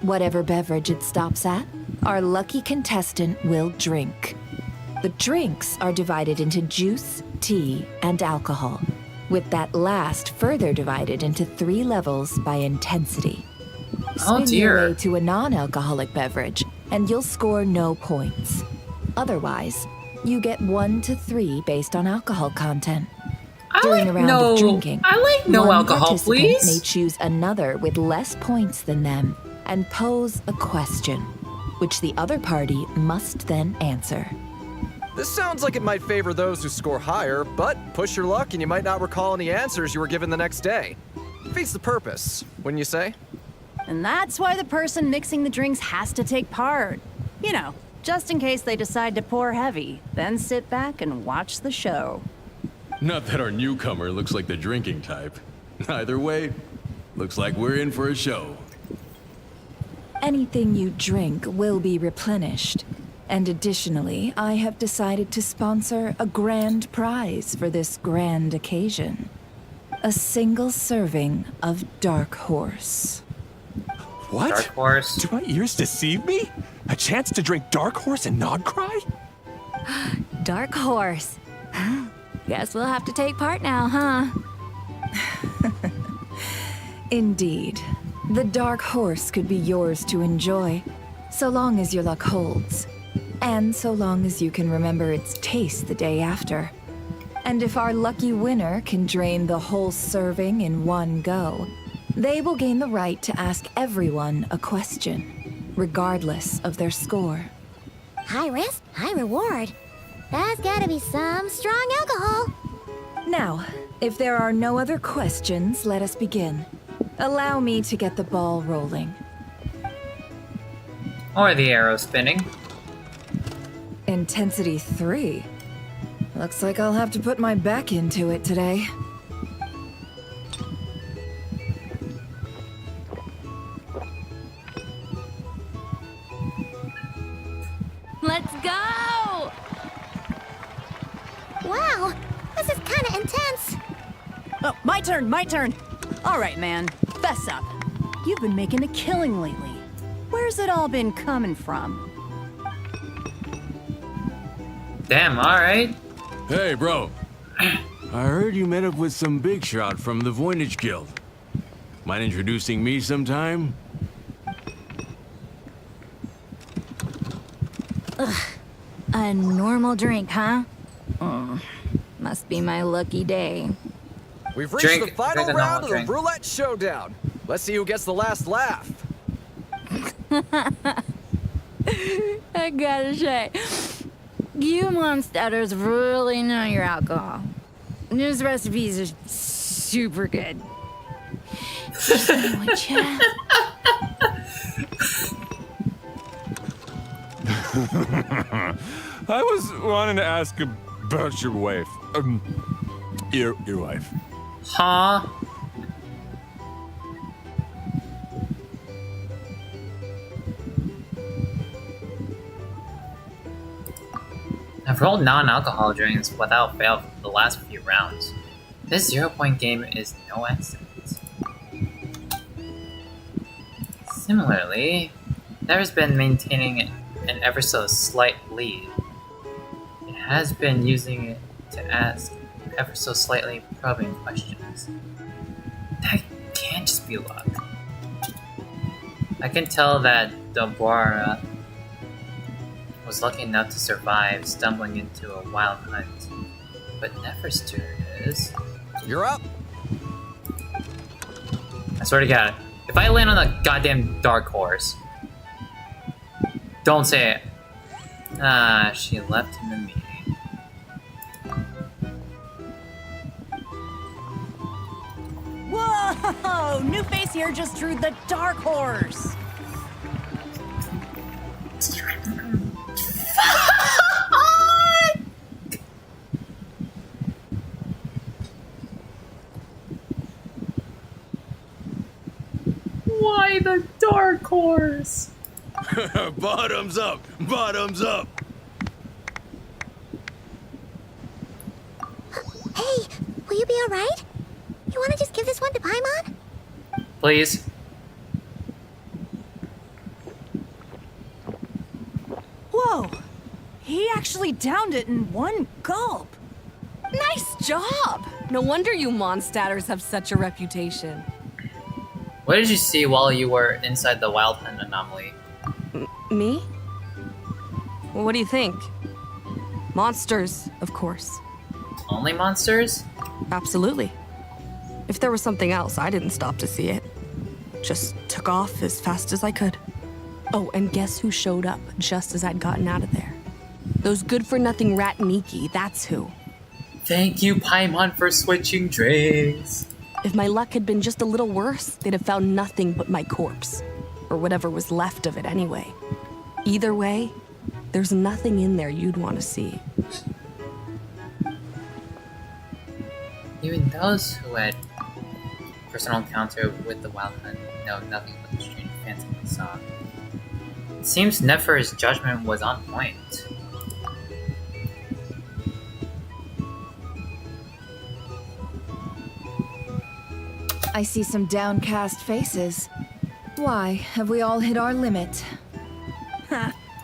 Whatever beverage it stops at, our lucky contestant will drink. The drinks are divided into juice, tea, and alcohol, with that last further divided into 3 levels by intensity. Oh Spin your dear. way to a non-alcoholic beverage, and you'll score no points. Otherwise, you get 1 to 3 based on alcohol content. During a round of drinking, I like no one alcohol, participant please. may choose another with less points than them and pose a question, which the other party must then answer. This sounds like it might favor those who score higher, but push your luck and you might not recall any answers you were given the next day. Defeats the purpose, wouldn't you say? And that's why the person mixing the drinks has to take part. You know, just in case they decide to pour heavy, then sit back and watch the show. Not that our newcomer looks like the drinking type. Either way, looks like we're in for a show. Anything you drink will be replenished. And additionally, I have decided to sponsor a grand prize for this grand occasion. A single serving of Dark Horse. What? Dark Horse. Do my ears deceive me? A chance to drink Dark Horse and not cry? Dark Horse. Guess we'll have to take part now, huh? Indeed. The Dark Horse could be yours to enjoy, so long as your luck holds. And so long as you can remember its taste the day after. And if our lucky winner can drain the whole serving in one go, They will gain the right to ask everyone a question, regardless of their score. High risk, high reward. That's gotta be some strong alcohol. Now, if there are no other questions, let us begin. Allow me to get the ball rolling. Or the arrow spinning. Intensity 3. Looks like I'll have to put my back into it today. Let's go! Wow, this is kinda intense. Oh, my turn. All right, man, fess up. You've been making a killing lately. Where's it all been coming from? Damn, alright. Hey, bro. I heard you met up with some big shot from the Voynich Guild. Mind introducing me sometime? A normal drink, huh? Must be my lucky day. We've reached the final drink a round of normal the roulette showdown. Let's see who gets the last laugh. I gotta say, you monsters really know your alcohol. These recipes are super good. I was wanting to ask about your wife. Your wife. Huh? I've rolled non-alcohol drinks without fail for the last few rounds. This 0-point game is no accident. Similarly, Never's been maintaining an ever so slight lead. It has been using it to ask ever so slightly probing questions. That can't just be luck. I can tell that Dobara was lucky enough to survive stumbling into a wild hunt, but Nefer's turn is... You're up! I swear to God, if I land on a goddamn dark horse, don't say it. Ah, she left him in me. Whoa! New face here just drew the dark horse. Why the dark horse? Bottoms up! Bottoms up! Hey, will you be alright? You wanna just give this one to Paimon? Please. Whoa! He actually downed it in one gulp. Nice job! No wonder you monstaters have such a reputation. What did you see while you were inside the Wild Hunt anomaly? Me? Well, what do you think? Monsters, of course. Only monsters? Absolutely. If there was something else, I didn't stop to see it. Just took off as fast as I could. Oh, and guess who showed up just as I'd gotten out of there? Those good-for-nothing rat Miki, that's who. Thank you, Paimon, for switching drinks. If my luck had been just a little worse, they'd have found nothing but my corpse. Or whatever was left of it anyway. Either way, there's nothing in there you'd want to see. Even those who had personal encounter with the Wild Hunt know nothing but the strange phantom they saw. It seems Nefer's judgment was on point. I see some downcast faces. Why, have we all hit our limit?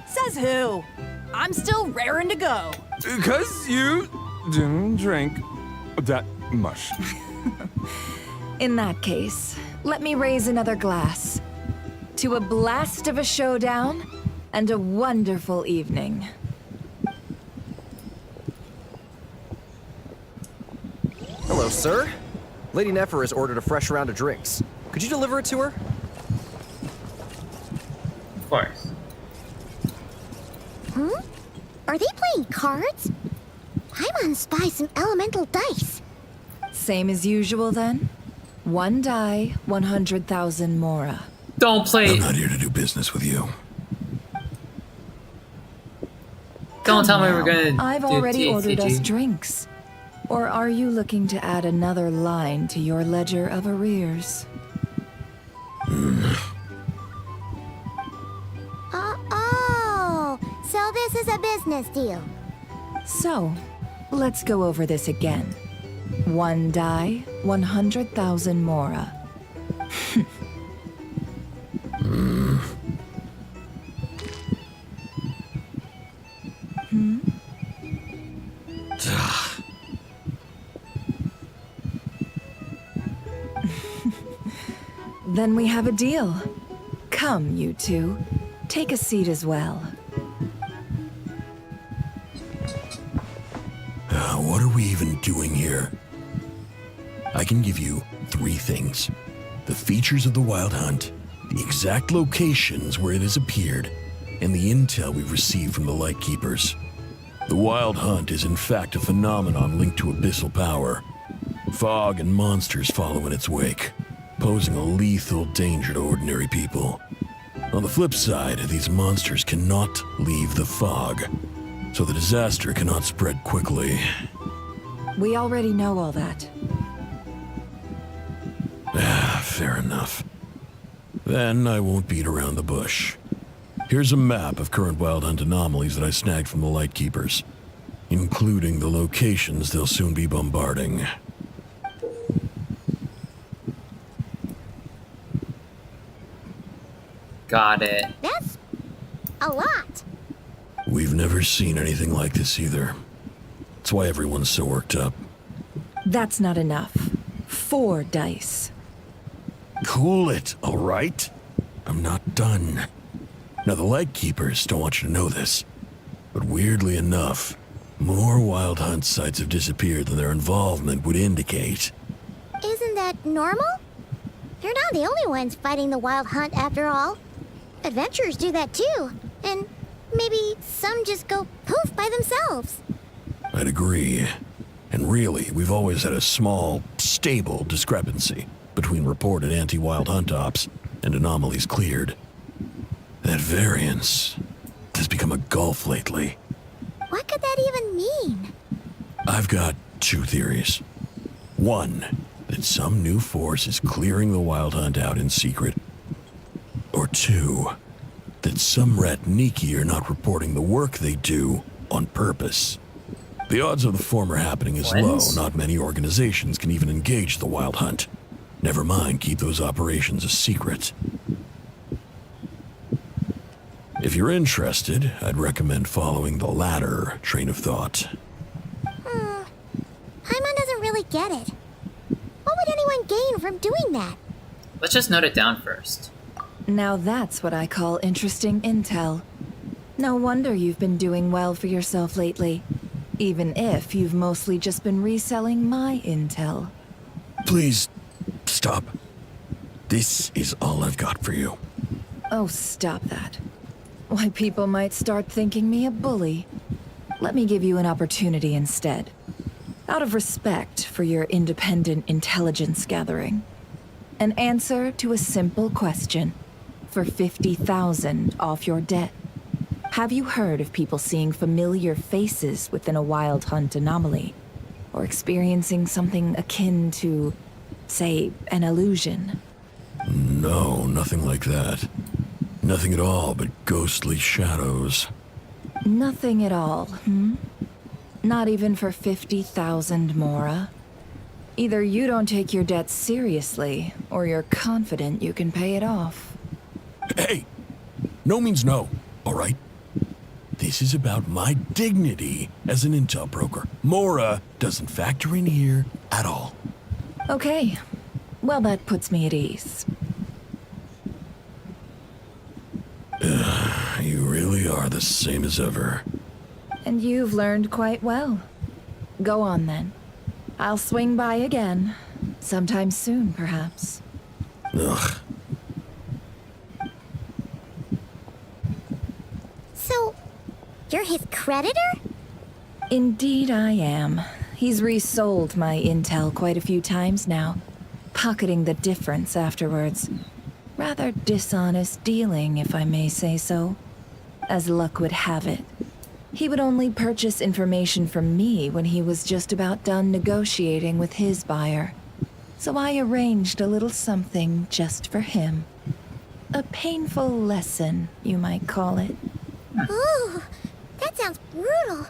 Says who? I'm still raring to go. Because you didn't drink that much. In that case, let me raise another glass. To a blast of a showdown and a wonderful evening. Hello, sir. Lady Nefer has ordered a fresh round of drinks. Could you deliver it to her? Of course. Are they playing cards? I want to spy some elemental dice. Same as usual then? 1 die, 100,000 mora. Don't play. I'm not here to do business with you. Don't tell me Come we're now. gonna. I've do already ordered us TCG. drinks. Or are you looking to add another line to your ledger of arrears? Oh, so this is a business deal. So, let's go over this again. 1 die, 100,000 mora. Then we have a deal. Come, you two. Take a seat as well. What are we even doing here? I can give you 3 things. The features of the Wild Hunt, the exact locations where it has appeared, and the intel we've received from the Lightkeepers. The Wild Hunt is in fact a phenomenon linked to abyssal power. Fog and monsters follow in its wake, posing a lethal danger to ordinary people. On the flip side, these monsters cannot leave the fog, so the disaster cannot spread quickly. We already know all that. Fair enough. Then I won't beat around the bush. Here's a map of current Wild Hunt anomalies that I snagged from the Lightkeepers, including the locations they'll soon be bombarding. Got it. That's a lot. We've never seen anything like this either. That's why everyone's so worked up. That's not enough. 4 dice. Cool it, all right? I'm not done. Now, the Lightkeepers don't want you to know this, but weirdly enough, more Wild Hunt sites have disappeared than their involvement would indicate. Isn't that normal? They're not the only ones fighting the Wild Hunt after all. Adventurers do that too. And maybe some just go poof by themselves. I'd agree. And really, we've always had a small, stable discrepancy between reported anti-Wild Hunt ops and anomalies cleared. That variance has become a gulf lately. What could that even mean? I've got 2 theories. 1, that some new force is clearing the Wild Hunt out in secret. Or 2, that some Ratniki are not reporting the work they do on purpose. The odds of the former happening is low. Not many organizations can even engage the Wild Hunt. Never mind keep those operations a secret. If you're interested, I'd recommend following the latter train of thought. Paimon doesn't really get it. What would anyone gain from doing that? Let's just note it down first. Now that's what I call interesting intel. No wonder you've been doing well for yourself lately. Even if you've mostly just been reselling my intel. Please, stop. This is all I've got for you. Oh, stop that. Why, people might start thinking me a bully. Let me give you an opportunity instead. Out of respect for your independent intelligence gathering. An answer to a simple question. For 50,000 off your debt. Have you heard of people seeing familiar faces within a Wild Hunt anomaly? Or experiencing something akin to, say, an illusion? No, nothing like that. Nothing at all but ghostly shadows. Nothing at all, Not even for 50,000 mora? Either you don't take your debt seriously, or you're confident you can pay it off. Hey! No means no, all right? This is about my dignity as an intel broker. Mora doesn't factor in here at all. Okay. Well, that puts me at ease. You really are the same as ever. And you've learned quite well. Go on then. I'll swing by again. Sometime soon, perhaps. Ugh. So, you're his creditor? Indeed I am. He's resold my intel quite a few times now, pocketing the difference afterwards. Rather dishonest dealing, if I may say so. As luck would have it, he would only purchase information from me when he was just about done negotiating with his buyer. So I arranged a little something just for him. A painful lesson, you might call it. Ooh, that sounds brutal.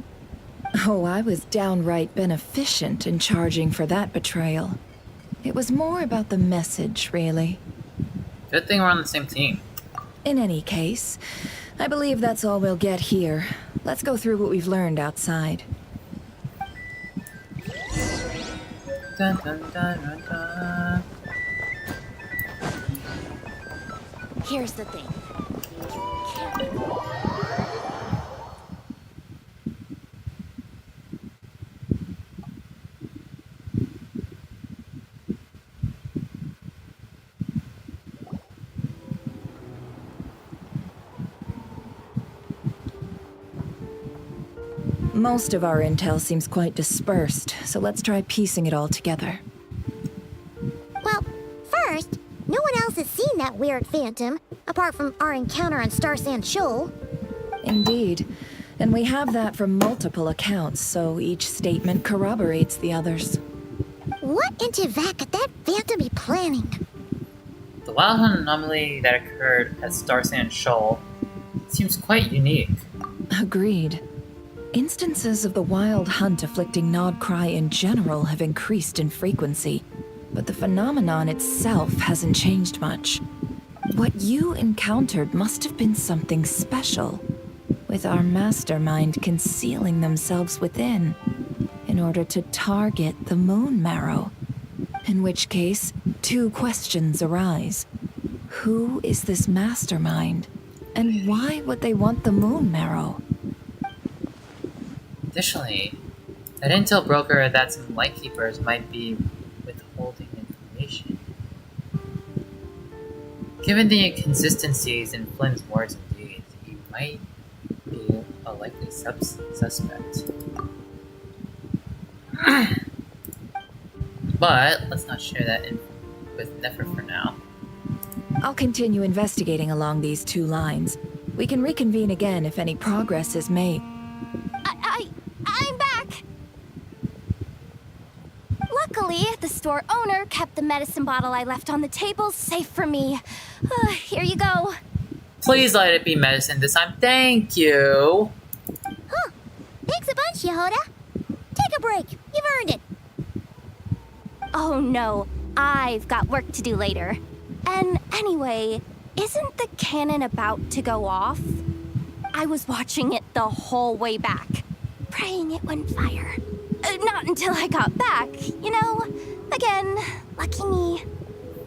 Oh, I was downright beneficent in charging for that betrayal. It was more about the message, really. Good thing we're on the same team. In any case, I believe that's all we'll get here. Let's go through what we've learned outside. Dun, dun, dun, dun, dun. Here's the thing. Most of our intel seems quite dispersed, so let's try piecing it all together. Well, first, no one else has seen that weird phantom, apart from our encounter on Star Sand Shoal. Indeed. And we have that from multiple accounts, so each statement corroborates the others. What in Teyvat could that phantom be planning? The wild hunt anomaly that occurred at Star Sand Shoal seems quite unique. Agreed. Instances of the wild hunt afflicting Nodcry in general have increased in frequency, but the phenomenon itself hasn't changed much. What you encountered must have been something special, with our mastermind concealing themselves within, in order to target the Moon Marrow. In which case, two questions arise. Who is this mastermind? And why would they want the Moon Marrow? Additionally, that intel broker that some lightkeepers might be withholding information. Given the inconsistencies in Flynn's words and deeds, he might be a likely suspect. But let's not share that with Nefer for now. I'll continue investigating along these two lines. We can reconvene again if any progress is made. I'm back! Luckily, the store owner kept the medicine bottle I left on the table safe for me. Here you go. Please let it be medicine this time. Thank you! Huh. Thanks a bunch, Yehoda. Take a break. You've earned it. Oh no, I've got work to do later. And anyway, isn't the cannon about to go off? I was watching it the whole way back, praying it wouldn't fire. Not until I got back, you know? Again, lucky me.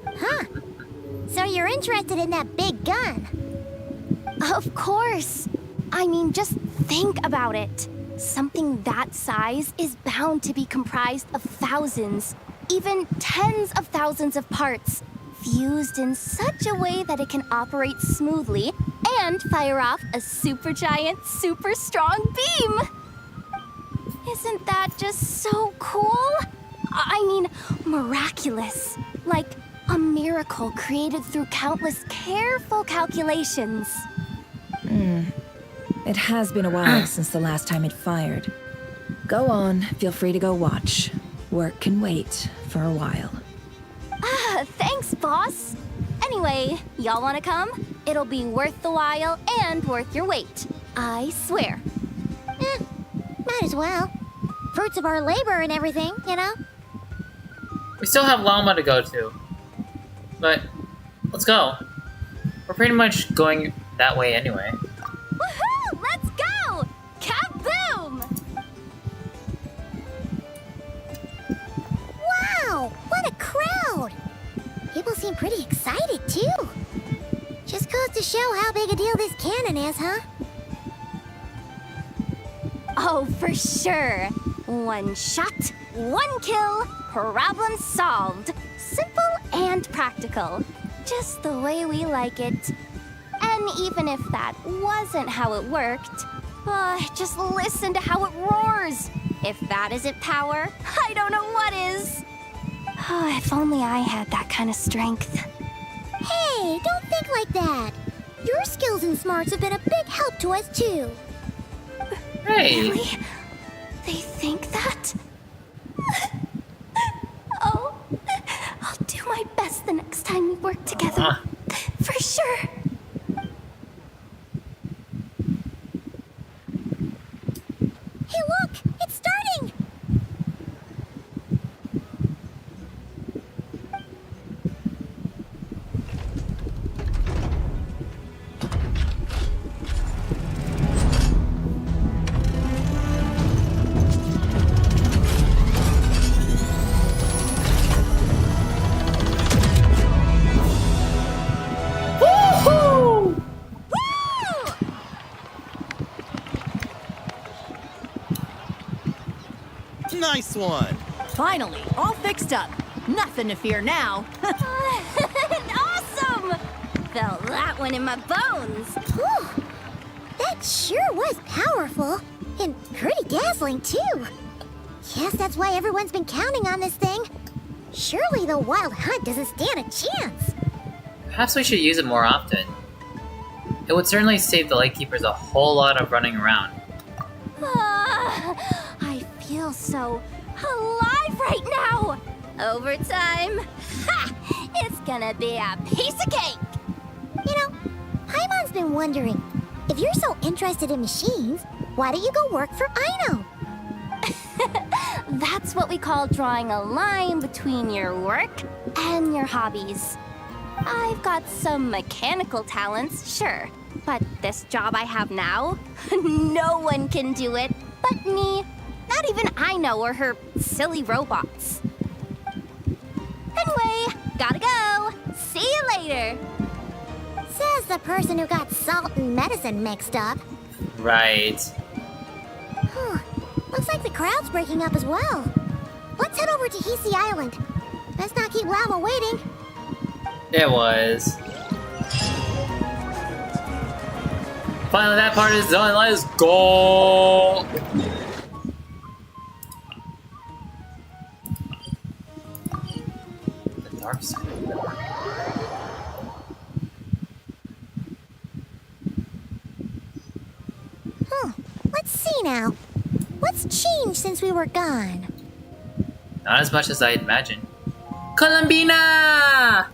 Huh. So you're interested in that big gun? Of course. I mean, just think about it. Something that size is bound to be comprised of thousands, even tens of thousands of parts, fused in such a way that it can operate smoothly and fire off a supergiant, super strong beam. Isn't that just so cool? I mean, miraculous. Like a miracle created through countless careful calculations. It has been a while since the last time it fired. Go on, feel free to go watch. Work can wait for a while. Thanks, boss. Anyway, y'all wanna come? It'll be worth the while and worth your wait. I swear. Might as well. Fruits of our labor and everything, you know? We still have Llama to go to. But, let's go. We're pretty much going that way anyway. Woohoo! Let's go! Kaboom! Wow! What a crowd! People seem pretty excited, too. Just goes to show how big a deal this cannon is, huh? Oh, for sure. One shot, one kill, problem solved. Simple and practical. just the way we like it. And even if that wasn't how it worked, just listen to how it roars. If that isn't power, I don't know what is. Oh, if only I had that kind of strength. Hey, don't think like that. Your skills and smarts have been a big help to us, too. Hey. Really? They think that? Oh, I'll do my best the next time we work together. For sure. Hey, look! It's starting! Nice one. Finally, all fixed up. Nothing to fear now. Awesome! Felt that one in my bones. Whew. That sure was powerful. And pretty dazzling, too. Guess that's why everyone's been counting on this thing. Surely the wild hunt doesn't stand a chance. Perhaps we should use it more often. It would certainly save the Lightkeepers a whole lot of running around. I feel so alive right now. Overtime. Ha! It's gonna be a piece of cake. You know, Paimon's been wondering, if you're so interested in machines, why don't you go work for Aino? That's what we call drawing a line between your work and your hobbies. I've got some mechanical talents, sure, but this job I have now, no one can do it but me. Not even Aino or her silly robots. Anyway, gotta go. See you later. Says the person who got salt and medicine mixed up. Right. Looks like the crowd's breaking up as well. Let's head over to Hisi Island. Let's not keep Llama waiting. It was. Finally, that part is done. Let's go. The dark side. Let's see now. What's changed since we were gone? Not as much as I imagined. Columbina!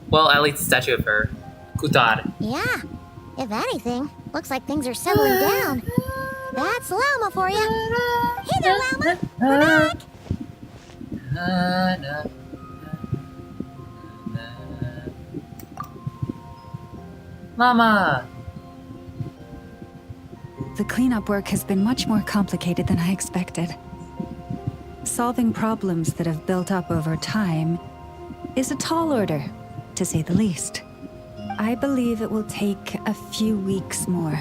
Well, at least the statue of her. Kutar. Yeah. If anything, looks like things are settling down. That's Llama for you. Hey there, Llama. We're back. Mama! The cleanup work has been much more complicated than I expected. Solving problems that have built up over time is a tall order, to say the least. I believe it will take a few weeks more.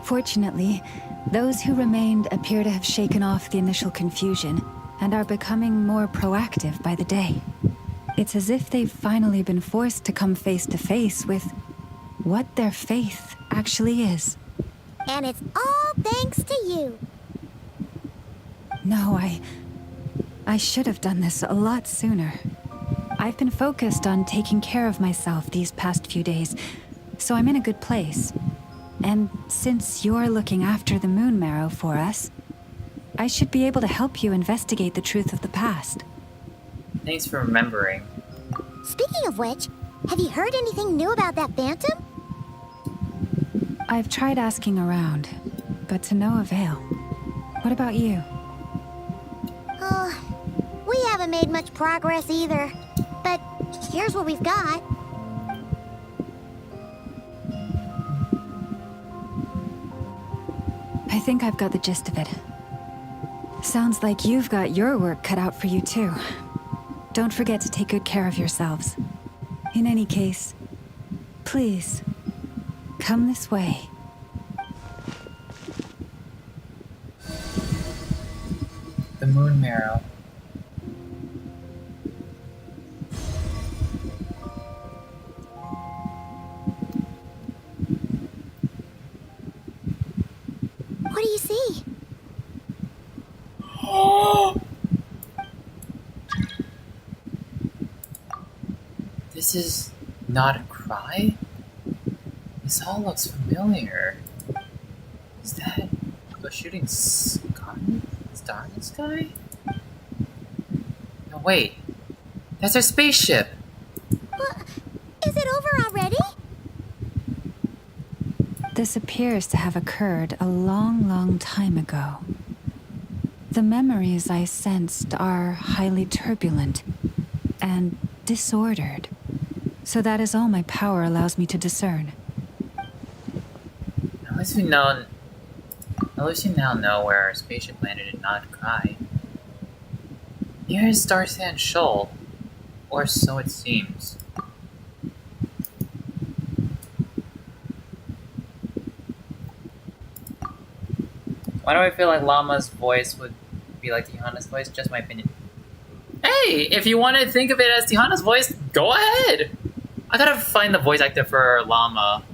Fortunately, those who remained appear to have shaken off the initial confusion and are becoming more proactive by the day. It's as if they've finally been forced to come face to face with what their faith actually is. And it's all thanks to you. No, I should have done this a lot sooner. I've been focused on taking care of myself these past few days, so I'm in a good place. And since you're looking after the Moon Marrow for us, I should be able to help you investigate the truth of the past. Thanks for remembering. Speaking of which, have you heard anything new about that Phantom? I've tried asking around, but to no avail. What about you? We haven't made much progress either. But here's what we've got. I think I've got the gist of it. Sounds like you've got your work cut out for you too. Don't forget to take good care of yourselves. In any case, please, come this way. The Moon Marrow. This is not a cry? This all looks familiar. Is that a shooting star in the sky? No, wait. That's our spaceship! What? Is it over already? This appears to have occurred a long, long time ago. The memories I sensed are highly turbulent and disordered. So that is all my power allows me to discern. At least we now know where our spaceship landed in Not Cry. Near Star Sand Shoal, or so it seems. Why do I feel like Llama's voice would be like Tihana's voice? Just my opinion. Hey, if you want to think of it as Tihana's voice, go ahead! I gotta find the voice actor for Llama.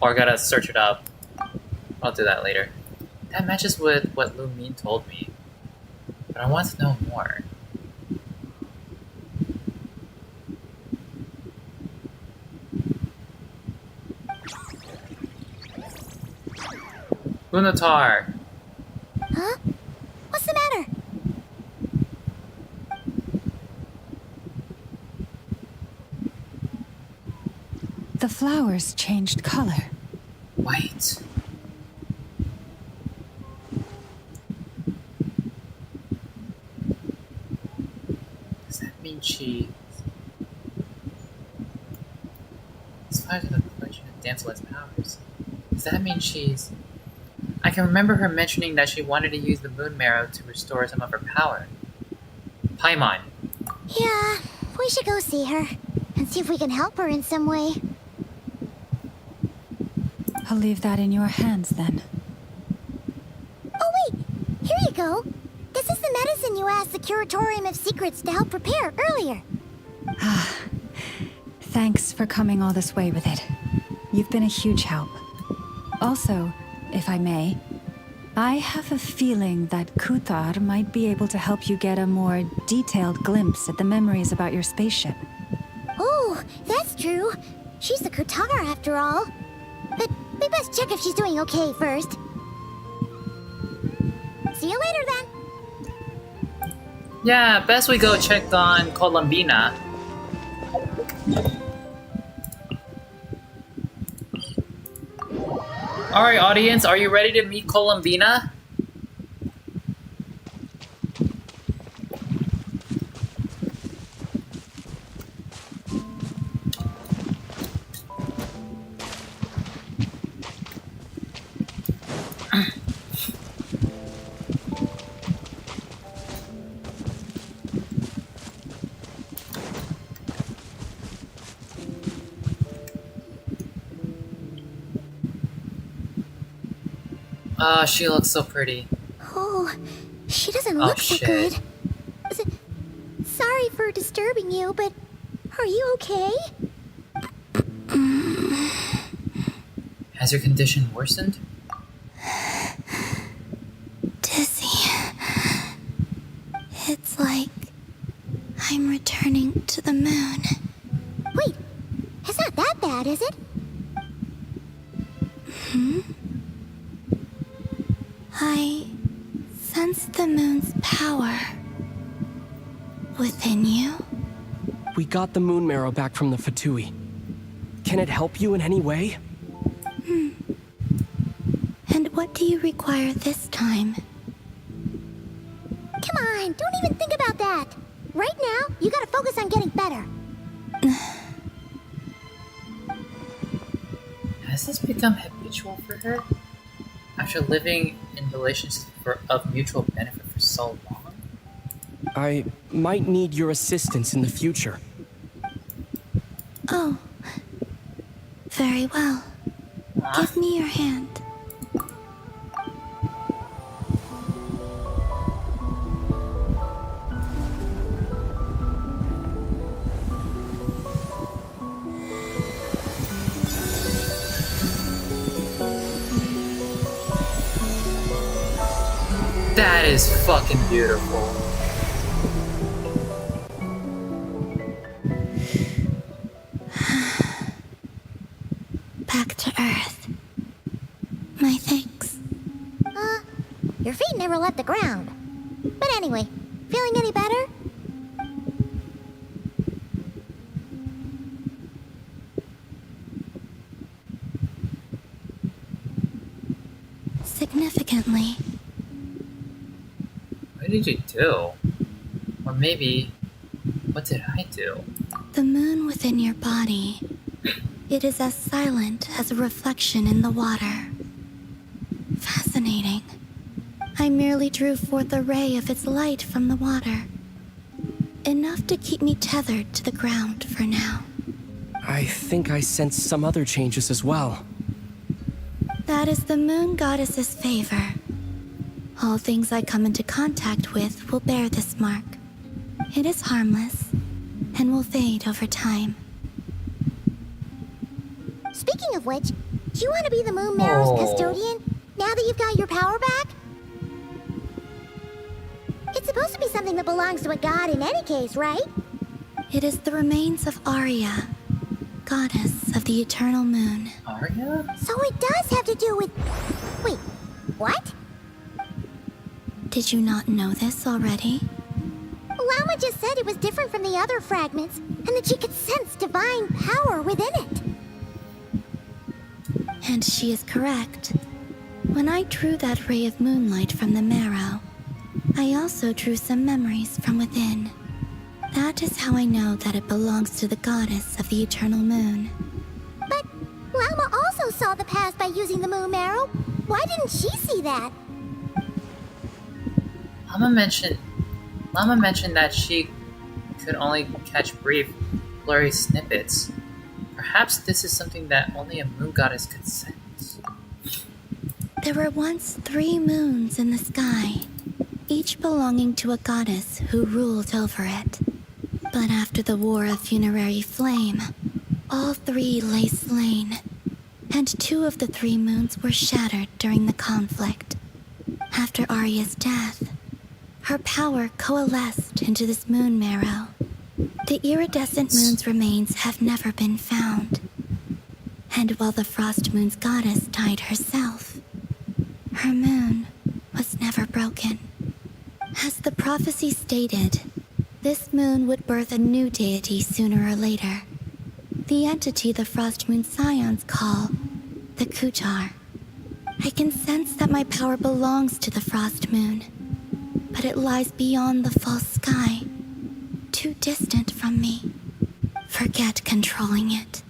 Or I gotta search it up. I'll do that later. That matches with what Lu Min told me. But I want to know more. Lunatar! Huh? What's the matter? The flowers changed color. Wait. Does that mean she... These flowers are the collection of Damsel's powers. Does that mean she's... I can remember her mentioning that she wanted to use the moon marrow to restore some of her power. Paimon. Yeah, we should go see her and see if we can help her in some way. I'll leave that in your hands then. Oh wait, here you go. This is the medicine you asked the Curatorium of Secrets to help prepare earlier. Ah, thanks for coming all this way with it. You've been a huge help. Also, if I may, I have a feeling that Kuthar might be able to help you get a more detailed glimpse at the memories about your spaceship. Oh, that's true. She's the Kutar after all. But we best check if she's doing okay first. See you later then. Yeah, best we go check on Columbina. Alright, audience, are you ready to meet Columbina? Oh, she looks so pretty. Oh, she doesn't look so good. Sorry for disturbing you, but are you okay? Has your condition worsened? Dizzy. It's like I'm returning to the moon. Wait, it's not that bad, is it? I sense the moon's power within you. We got the moon marrow back from the Fatui. Can it help you in any way? And what do you require this time? Come on, don't even think about that. Right now, you gotta focus on getting better. Has this become habitual for her? After living in relationships of mutual benefit for so long? I might need your assistance in the future. Oh. Very well. Give me your hand. That is fucking beautiful. Your feet never left the ground. But anyway, feeling any better? Significantly. What did you do? Or maybe, what did I do? The moon within your body. It is as silent as a reflection in the water. Fascinating. I merely drew forth a ray of its light from the water. Enough to keep me tethered to the ground for now. I think I sense some other changes as well. That is the moon goddess's favor. All things I come into contact with will bear this mark. It is harmless and will fade over time. Speaking of which, do you want to be the Moon Marrow's custodian now that you've got your power back? It's supposed to be something that belongs to a god in any case, right? It is the remains of Arya, goddess of the eternal moon. Arya? So it does have to do with... Wait, what? Did you not know this already? Lama just said it was different from the other fragments, and that she could sense divine power within it. And she is correct. When I drew that ray of moonlight from the marrow, I also drew some memories from within. That is how I know that it belongs to the goddess of the eternal moon. But Lama also saw the past by using the Moon Marrow. Why didn't she see that? Lama mentioned that she could only catch brief, blurry snippets. Perhaps this is something that only a moon goddess could sense. There were once 3 moons in the sky, each belonging to a goddess who ruled over it. But after the War of Funerary Flame, all 3 lay slain, and 2 of the 3 moons were shattered during the conflict. After Arya's death, her power coalesced into this moon marrow. The iridescent moon's remains have never been found. And while the frost moon's goddess died herself, her moon was never broken. As the prophecy stated, this moon would birth a new deity sooner or later. The entity the frost moon scions call the Kujar. I can sense that my power belongs to the frost moon, but it lies beyond the false sky, too distant from me. Forget controlling it.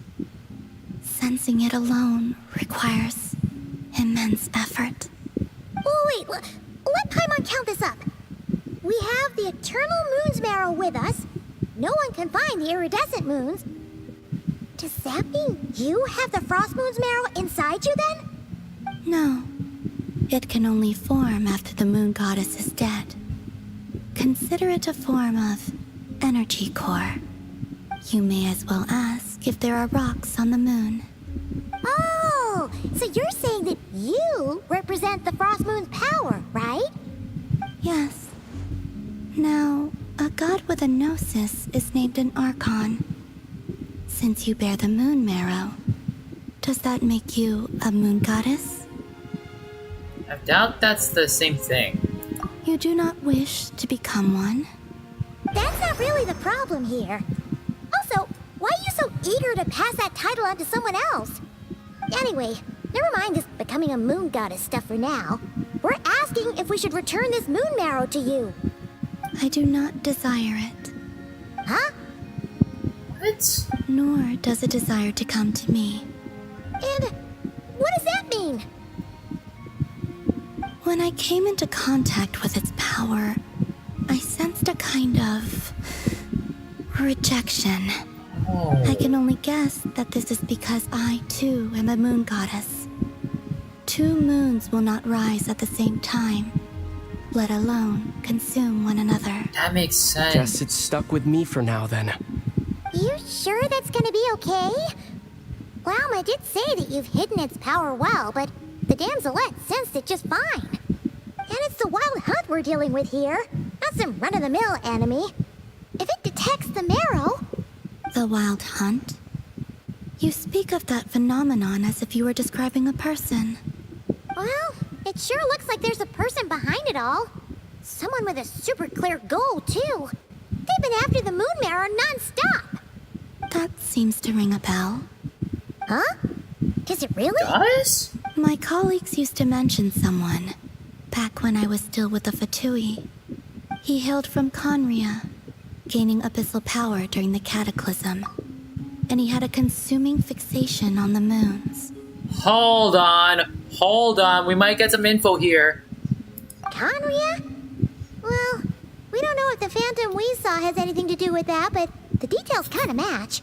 Sensing it alone requires immense effort. Oh, wait, let Paimon count this up. We have the Eternal Moon's Marrow with us. No one can find the iridescent moons. Does that mean you have the Frost Moon's Marrow inside you then? No. It can only form after the moon goddess is dead. Consider it a form of energy core. You may as well ask if there are rocks on the moon. Oh, so you're saying that you represent the Frost Moon's power, right? Yes. Now, a god with a gnosis is named an Archon. Since you bear the moon marrow, does that make you a moon goddess? I doubt that's the same thing. You do not wish to become one? That's not really the problem here. Also, why are you so eager to pass that title on to someone else? Anyway, never mind this becoming a moon goddess stuff for now. We're asking if we should return this moon marrow to you. I do not desire it. Huh? What? Nor does it desire to come to me. And what does that mean? When I came into contact with its power, I sensed a kind of rejection. Oh. I can only guess that this is because I, too, am a moon goddess. 2 moons will not rise at the same time, let alone consume one another. That makes sense. Guess it's stuck with me for now, then. You sure that's gonna be okay? Well, I did say that you've hidden its power well, but the damselette sensed it just fine. And it's the wild hunt we're dealing with here, not some run-of-the-mill enemy. If it detects the marrow... The wild hunt? You speak of that phenomenon as if you were describing a person. Well, it It sure looks like there's a person behind it all. Someone with a super clear goal, too. They've been after the moon mirror non-stop. That seems to ring a bell. Huh? Does it really? Does? My colleagues used to mention someone, back when I was still with the Fatui. He hailed from Conria, gaining abyssal power during the Cataclysm. And he had a consuming fixation on the moons. Hold on. We might get some info here. Conria? Well, we don't know if the phantom we saw has anything to do with that, but the details kind of match.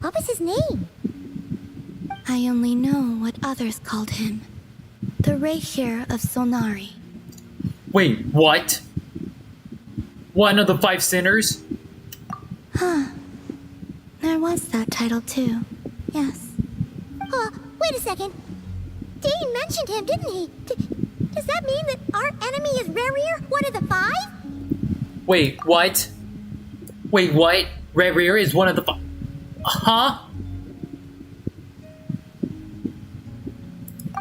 What was his name? I only know what others called him. The Reikir of Solnari. Wait, what? One of the 5 sinners? Huh. There was that title too. Yes. Wait a second. Dane mentioned him, didn't he? Does that mean that our enemy is Rerir, one of the 5? Wait, what? Rerir is one of the 5. Huh?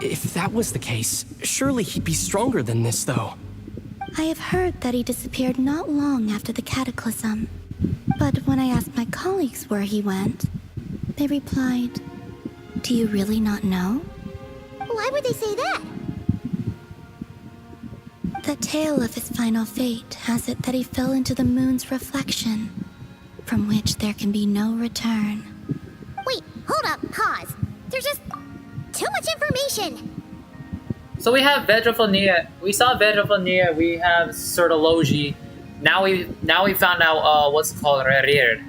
If that was the case, surely he'd be stronger than this, though. I have heard that he disappeared not long after the Cataclysm. But when I asked my colleagues where he went, they replied, "Do you really not know?" Why would they say that? The tale of his final fate has it that he fell into the moon's reflection, from which there can be no return. Wait, hold up, pause. There's just too much information. So we have Vedrofania. We saw Vedrofania. We have Sortologi. Now we found out what's called Rerir.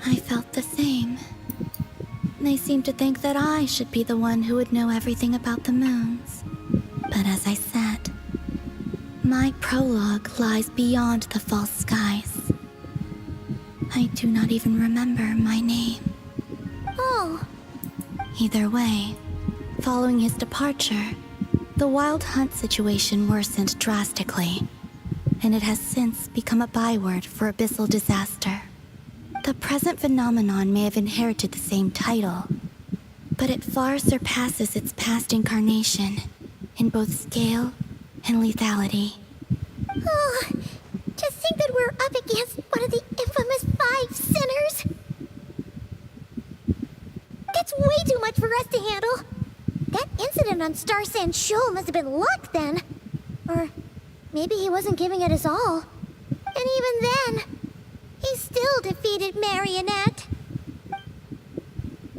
I felt the same. They seemed to think that I should be the one who would know everything about the moons. But as I said, my prologue lies beyond the false skies. I do not even remember my name. Oh. Either way, following his departure, the wild hunt situation worsened drastically, and it has since become a byword for abyssal disaster. The present phenomenon may have inherited the same title, but it far surpasses its past incarnation in both scale and lethality. Oh, to think that we're up against one of the infamous 5 sinners. That's way too much for us to handle. That incident on Star Sand Shoal must have been luck then. Or maybe he wasn't giving it his all. And even then, he still defeated Marionette.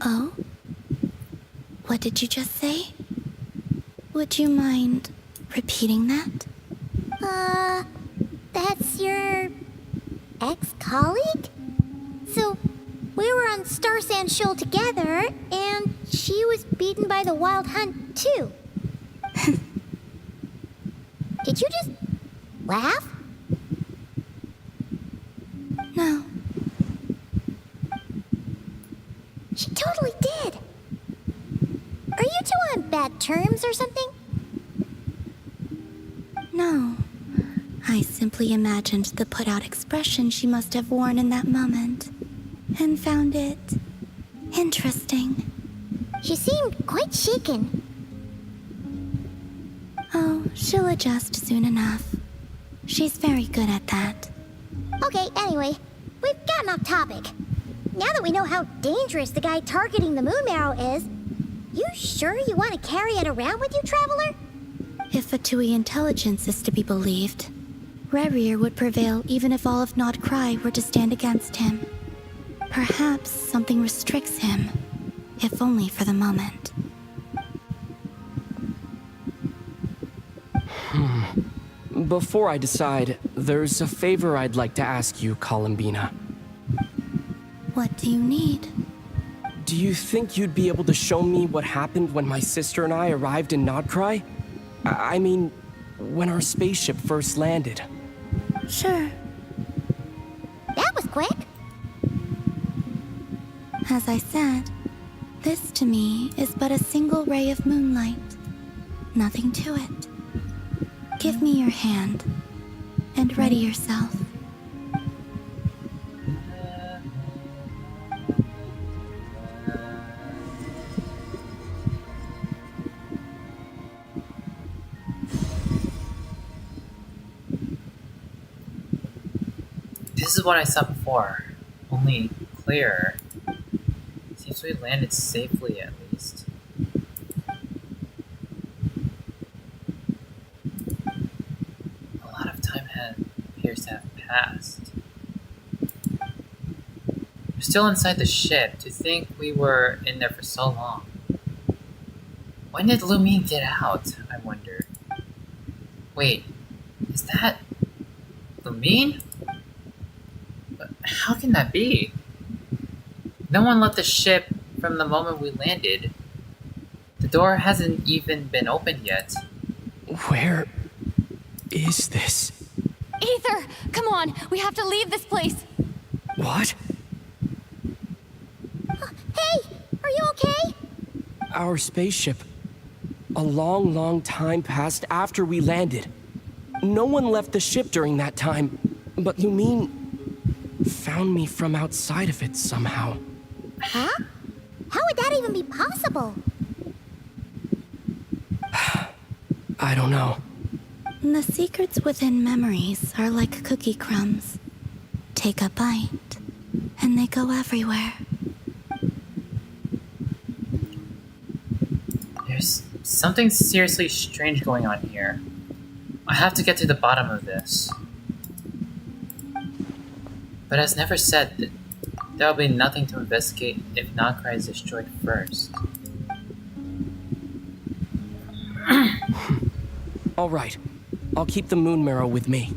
Oh? What did you just say? Would you mind repeating that? That's your ex-colleague? So, we were on Star Sand Shoal together, and she was beaten by the Wild Hunt, too. Did you just laugh? No. She totally did. Are you two on bad terms or something? No. I simply imagined the put-out expression she must have worn in that moment, and found it interesting. She seemed quite shaken. Oh, she'll adjust soon enough. She's very good at that. Okay, anyway, we've gotten off topic. Now that we know how dangerous the guy targeting the moon marrow is, you sure you want to carry it around with you, Traveler? If Fatui intelligence is to be believed, Rerir would prevail even if all of Nod Cry were to stand against him. Perhaps something restricts him, if only for the moment. Before I decide, there's a favor I'd like to ask you, Columbina. What do you need? Do you think you'd be able to show me what happened when my sister and I arrived in Nodcry? I mean, when our spaceship first landed. Sure. That was quick. As I said, this to me is but a single ray of moonlight. Nothing to it. Give me your hand, and ready yourself. this is what I saw before, only clearer. Seems we landed safely at least. A lot of time appears to have passed. We're still inside the ship. To think we were in there for so long. When did Lumine get out, I wonder? Wait, is that Lumine? But how can that be? No one left the ship from the moment we landed. The door hasn't even been opened yet. Where is this? Aether, come on, we have to leave this place. What? Hey, are you okay? Our spaceship. A long, long time passed after we landed. No one left the ship during that time, but Lumine found me from outside of it somehow. Huh? How would that even be possible? I don't know. The secrets within memories are like cookie crumbs. Take a bite, and they go everywhere. There's something seriously strange going on here. I have to get to the bottom of this. But as Never said, there will be nothing to investigate if Nocrai is destroyed first. All right. I'll keep the moon marrow with me.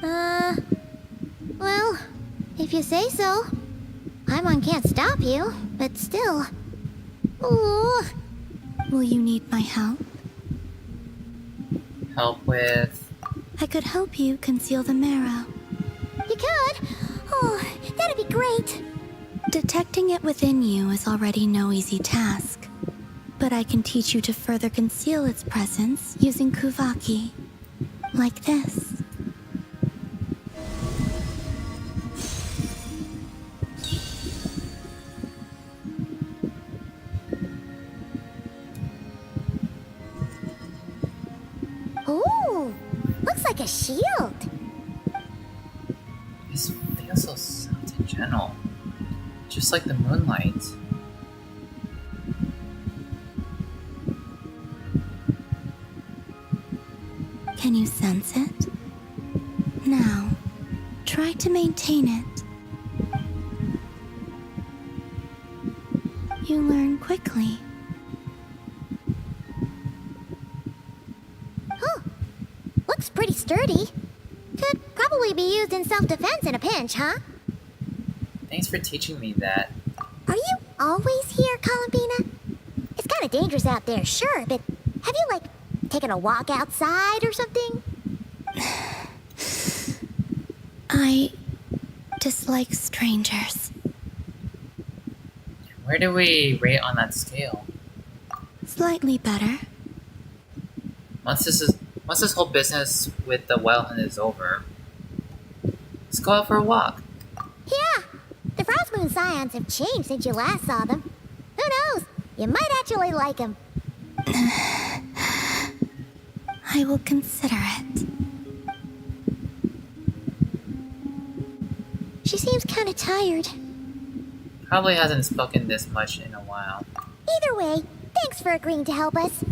Well, if you say so. Paimon can't stop you, but still. Ooh. Will you need my help? Help with... I could help you conceal the marrow. You could? Oh, that'd be great. Detecting it within you is already no easy task. But I can teach you to further conceal its presence using Kuvaki. Like this. Ooh, looks like a shield. This feels so soft and gentle. Just like the moonlight. Can you sense it? Now, try to maintain it. You learn quickly. Oh, looks pretty sturdy. Could probably be used in self-defense in a pinch, huh? Thanks for teaching me that. Are you always here, Columbina? It's kind of dangerous out there, sure, but have you, like, taken a walk outside or something? I dislike strangers. Where do we rate on that scale? Slightly better. Once this whole business with the wild hunt is over, let's go out for a walk. Yeah, the Frost Moon Scions have changed since you last saw them. Who knows? You might actually like them. I will consider it. She seems kind of tired. Probably hasn't spoken this much in a while. Either way, thanks for agreeing to help us.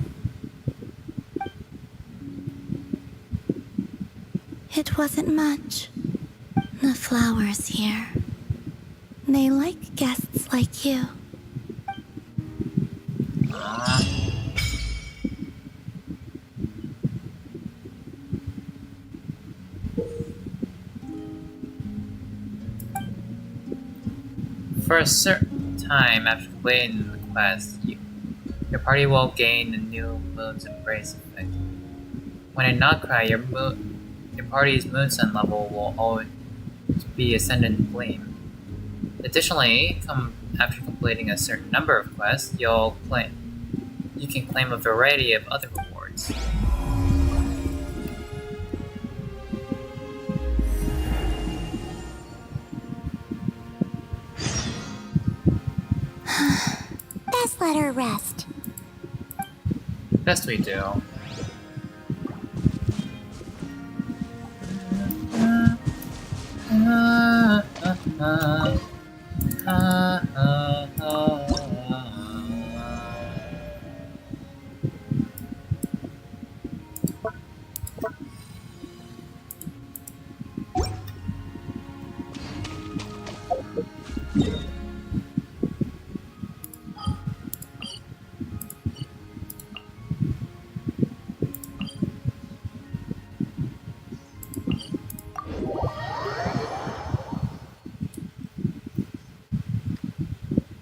It wasn't much. The flowers here. They like guests like you. For a certain time after completing the quest, your party will gain the new Moon's Embrace effect. When in Nocrai, your party's Moonsun level will always be Ascendant Flame. Additionally, after completing a certain number of quests, you can claim a variety of other rewards. Best let her rest. Best we do.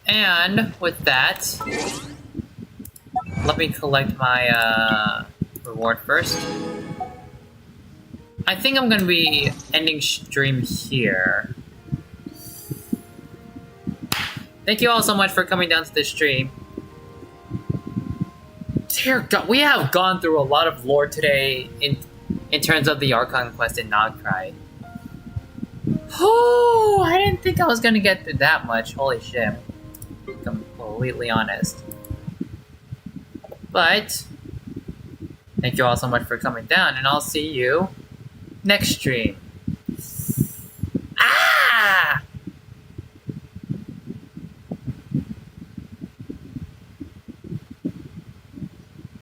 And with that, let me collect my reward first. I think I'm gonna be ending stream here. Thank you all so much for coming down to this stream. Dear God, we have gone through a lot of lore today in terms of the Archon quest in Nogcry. Oh, I didn't think I was gonna get through that much. Holy shit. Completely honest. But thank you all so much for coming down, and I'll see you next stream.